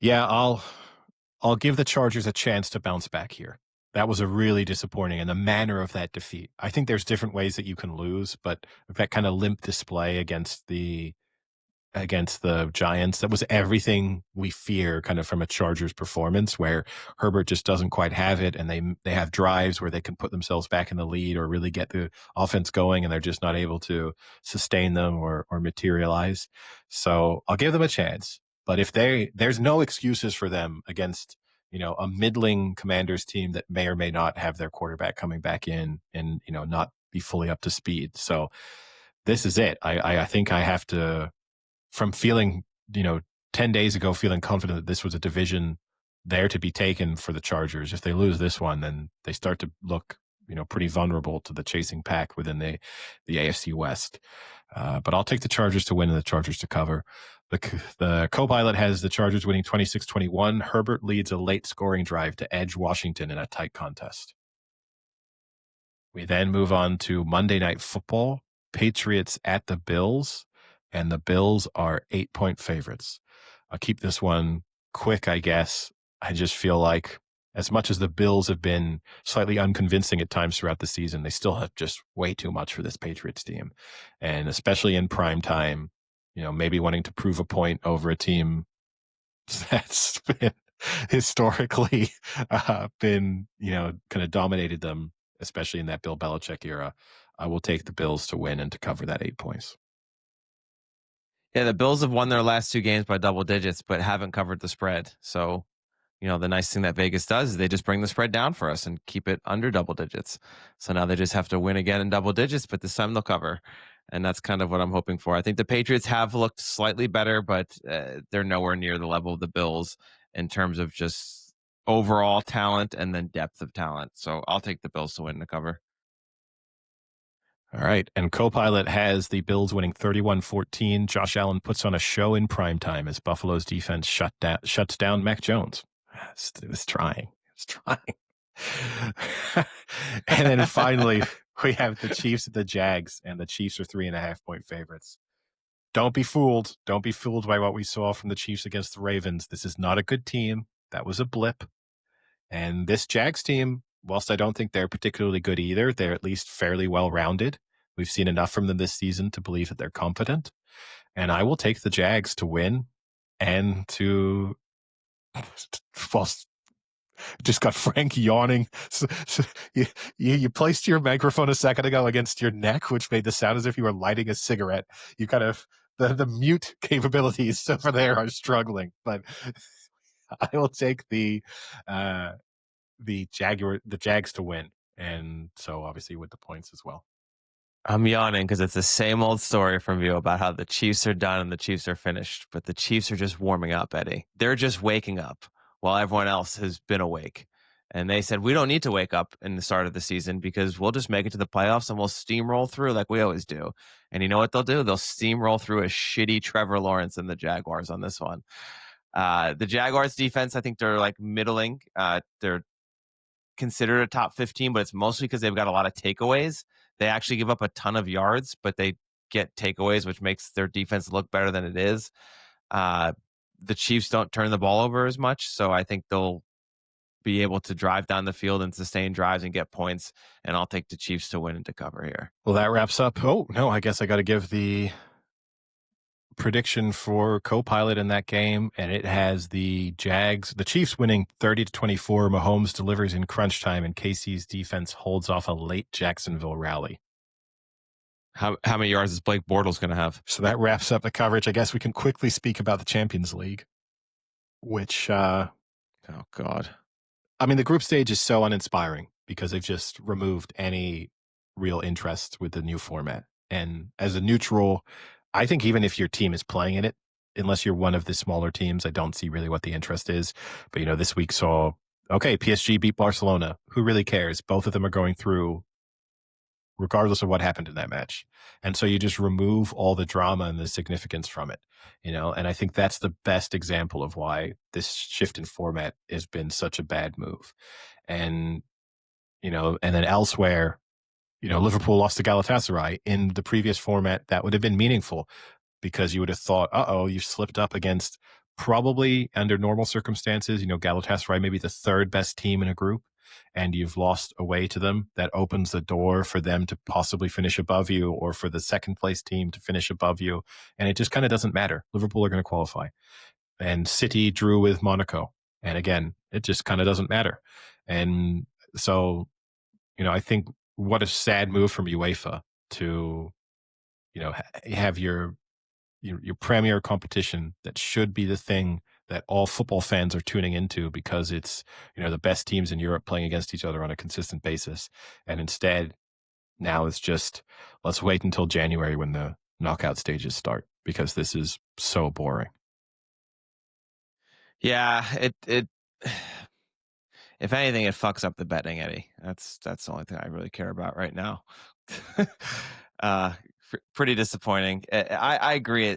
Yeah, I'll give the Chargers a chance to bounce back here. That was a really disappointing, and the manner of that defeat. I think there's different ways that you can lose, but that kind of limp display against the Giants, that was everything we fear kind of from a Chargers performance, where Herbert just doesn't quite have it, and they have drives where they can put themselves back in the lead or really get the offense going, and they're just not able to sustain them or materialize. So I'll give them a chance, but if there's no excuses for them against a middling Commanders team that may or may not have their quarterback coming back in and not be fully up to speed. So this is it. I think I have to, from feeling, 10 days ago, feeling confident that this was a division there to be taken for the Chargers. If they lose this one, then they start to look, pretty vulnerable to the chasing pack within the AFC West. But I'll take the Chargers to win and the Chargers to cover. The Co-Pilot has the Chargers winning 26-21. Herbert leads a late scoring drive to edge Washington in a tight contest. We then move on to Monday Night Football. Patriots at the Bills. And the Bills are 8-point favorites. I'll keep this one quick, I guess. I just feel like as much as the Bills have been slightly unconvincing at times throughout the season, they still have just way too much for this Patriots team. And especially in prime time, maybe wanting to prove a point over a team that's been historically kind of dominated them, especially in that Bill Belichick era. I will take the Bills to win and to cover that 8 points. Yeah, the Bills have won their last 2 games by double digits, but haven't covered the spread. So, the nice thing that Vegas does is they just bring the spread down for us and keep it under double digits. So now they just have to win again in double digits, but this time they'll cover. And that's kind of what I'm hoping for. I think the Patriots have looked slightly better, but they're nowhere near the level of the Bills in terms of just overall talent and then depth of talent. So I'll take the Bills to win the cover. All right. And Copilot has the Bills winning 31-14. Josh Allen puts on a show in primetime as Buffalo's defense shuts down Mac Jones. It was trying. And then finally, we have the Chiefs and the Jags, and the Chiefs are 3.5-point favorites. Don't be fooled. Don't be fooled by what we saw from the Chiefs against the Ravens. This is not a good team. That was a blip. And this Jags team, whilst I don't think they're particularly good either, they're at least fairly well-rounded. We've seen enough from them this season to believe that they're competent. And I will take the Jags to win and to just got Frank yawning. So you placed your microphone a second ago against your neck, which made the sound as if you were lighting a cigarette. You kind of the mute capabilities over there are struggling, but I will take the Jags to win, and so obviously with the points as well. I'm yawning because it's the same old story from you about how the Chiefs are done and the Chiefs are finished, but the Chiefs are just warming up, Eddie. They're just waking up while everyone else has been awake. And they said, we don't need to wake up in the start of the season because we'll just make it to the playoffs and we'll steamroll through like we always do. And you know what they'll do? They'll steamroll through a shitty Trevor Lawrence and the Jaguars on this one. The Jaguars defense, I think they're like middling. They're considered a top 15, but it's mostly because they've got a lot of takeaways. They actually give up a ton of yards, but they get takeaways, which makes their defense look better than it is. The Chiefs don't turn the ball over as much, so I think they'll be able to drive down the field and sustain drives and get points, and I'll take the Chiefs to win and to cover here. Well, that wraps up. Oh, no, I guess I got to give the prediction for Copilot in that game, and it has the Chiefs winning 30-24. Mahomes delivers in crunch time, and KC's defense holds off a late Jacksonville rally. How many yards is Blake Bortles going to have? So that wraps up the coverage. I guess we can quickly speak about the Champions League, which oh God. I mean, the group stage is so uninspiring because they've just removed any real interest with the new format. And as a neutral, I think even if your team is playing in it, unless you're one of the smaller teams, I don't see really what the interest is. But, this week saw, okay, PSG beat Barcelona. Who really cares? Both of them are going through regardless of what happened in that match. And so you just remove all the drama and the significance from it, and I think that's the best example of why this shift in format has been such a bad move. And, and then elsewhere, Liverpool lost to Galatasaray. In the previous format, that would have been meaningful because you would have thought, you slipped up against probably under normal circumstances, Galatasaray may be the third best team in a group, and you've lost away to them. That opens the door for them to possibly finish above you or for the second place team to finish above you. And it just kind of doesn't matter. Liverpool are going to qualify. And City drew with Monaco. And again, it just kind of doesn't matter. And so, I think what a sad move from UEFA to, have your premier competition that should be the thing that all football fans are tuning into because it's, the best teams in Europe playing against each other on a consistent basis. And instead, now it's just, let's wait until January when the knockout stages start because this is so boring. Yeah, it if anything, it fucks up the betting, Eddie. That's the only thing I really care about right now. Pretty disappointing. I agree.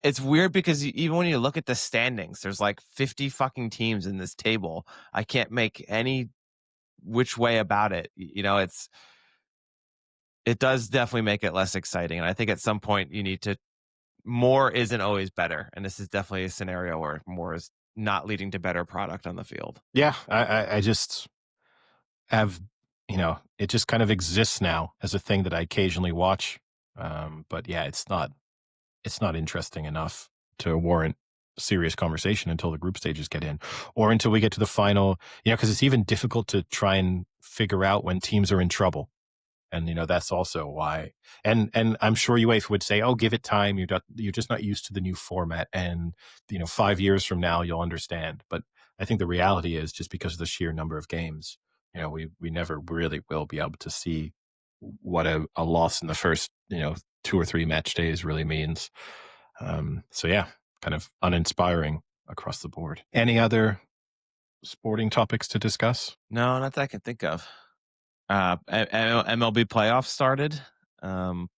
It's weird because even when you look at the standings, there's like 50 fucking teams in this table. I can't make any which way about it. It does definitely make it less exciting. And I think at some point you need to, more isn't always better. And this is definitely a scenario where more is not leading to better product on the field. Yeah. I just have, it just kind of exists now as a thing that I occasionally watch. But yeah, it's not interesting enough to warrant serious conversation until the group stages get in or until we get to the final, because it's even difficult to try and figure out when teams are in trouble. And that's also why. And I'm sure UEFA would say, "Oh, give it time. You're just not used to the new format, and 5 years from now you'll understand." But I think the reality is, just because of the sheer number of games, we never really will be able to see what a loss in the first 2 or 3 match days really means. So yeah, kind of uninspiring across the board. Any other sporting topics to discuss? No, not that I can think of. MLB playoffs started. Don't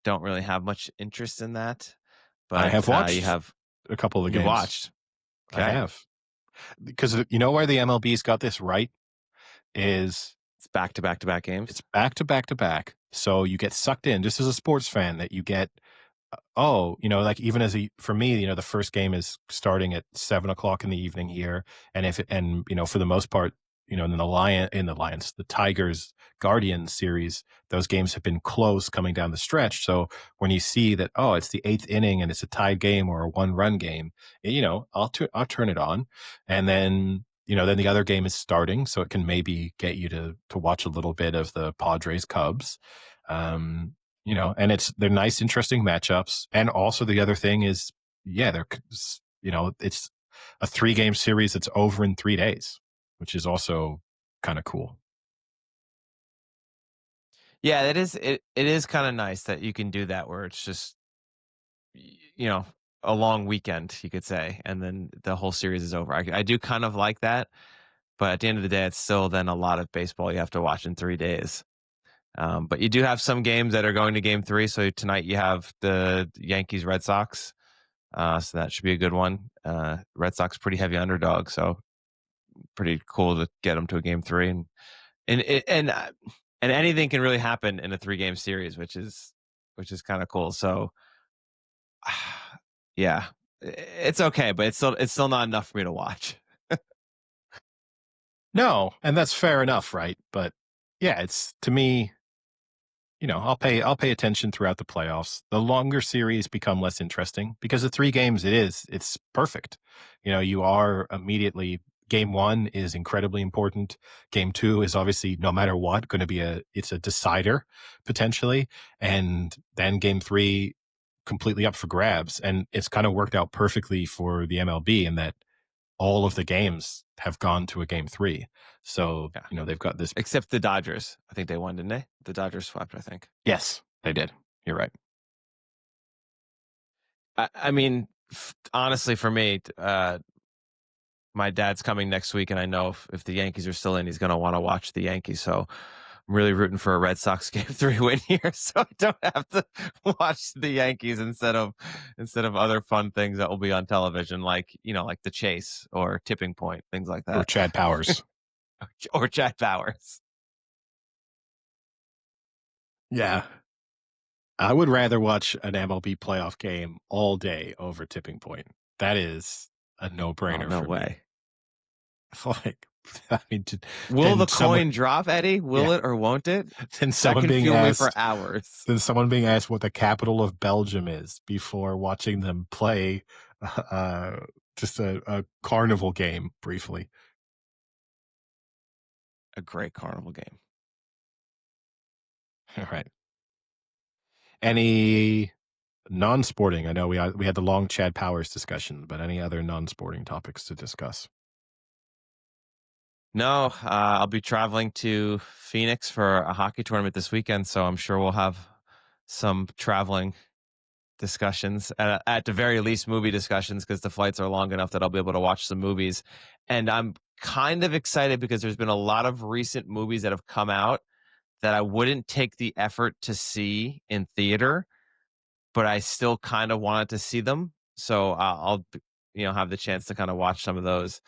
really have much interest in that, I but have you watched have a couple of you've games. watched. I Okay. have. Because where the MLB's got this right is It's back to back to back games. it's back to back to back. So you get sucked in, just as a sports fan, that you get, like even for me, the first game is starting at 7 o'clock in the evening here. And for the most part, in the Tigers Guardians series, those games have been close coming down the stretch. So when you see that, it's the 8th inning and it's a tied game or a 1-run game, I'll turn it on. And then, then the other game is starting. So it can maybe get you to watch a little bit of the Padres Cubs. And they're nice, interesting matchups. And also the other thing is, it's a 3-game series that's over in 3 days, which is also kind of cool. Yeah, it is kind of nice that you can do that, where it's just a long weekend, you could say, and then the whole series is over. I do kind of like that, but at the end of the day, it's still then a lot of baseball you have to watch in 3 days. But you do have some games that are going to game 3. So tonight you have the Yankees Red Sox. So that should be a good one. Red Sox pretty heavy underdog, so pretty cool to get them to a game 3, and anything can really happen in a 3-game series, which is kind of cool. So yeah, it's okay, but it's still not enough for me to watch. No, and that's fair enough, right? But yeah, it's, to me, I'll pay attention throughout the playoffs. The longer series become less interesting because the 3 games it's perfect. You are immediately, game 1 is incredibly important. Game 2 is obviously, no matter what, going to be it's a decider potentially. And then game 3 completely up for grabs. And it's kind of worked out perfectly for the MLB in that all of the games have gone to a game 3. So, Yeah. they've got this. Except the Dodgers. I think they won, didn't they? The Dodgers swept, I think. Yes, they did. You're right. I mean, honestly, for me, my dad's coming next week, and I know if the Yankees are still in, he's going to want to watch the Yankees. So I'm really rooting for a Red Sox game 3 win here, so I don't have to watch the Yankees instead of other fun things that will be on television, like like The Chase or Tipping Point, things like that, Or Chad Powers. or Chad Powers. Yeah. I would rather watch an MLB playoff game all day over Tipping Point. That is a no-brainer No for way. me. Like, I mean, Will the coin drop, Eddie? Will it or won't it? Then That someone can being fuel me asked, for hours. someone being asked what the capital of Belgium is before watching them play just a carnival game briefly. A great carnival game. All right. Any non-sporting? I know we had the long Chad Powers discussion, but any other non-sporting topics to discuss? No, I'll be traveling to Phoenix for a hockey tournament this weekend, so I'm sure we'll have some traveling discussions, at the very least movie discussions, because the flights are long enough that I'll be able to watch some movies. And I'm kind of excited because there's been a lot of recent movies that have come out that I wouldn't take the effort to see in theater, but I still kind of wanted to see them. So I'll have the chance to kind of watch some of those,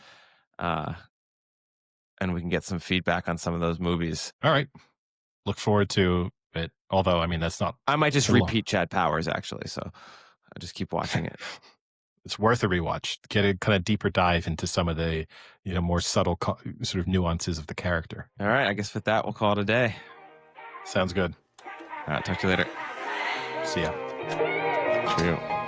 and we can get some feedback on some of those movies. All right. Look forward to it. Although, I mean, that's not. I might just too long. repeat Chad Powers, actually. So I'll just keep watching it. It's worth a rewatch. Get a kind of deeper dive into some of the more subtle sort of nuances of the character. All right. I guess with that, we'll call it a day. Sounds good. All right. Talk to you later. See ya. Cheerio.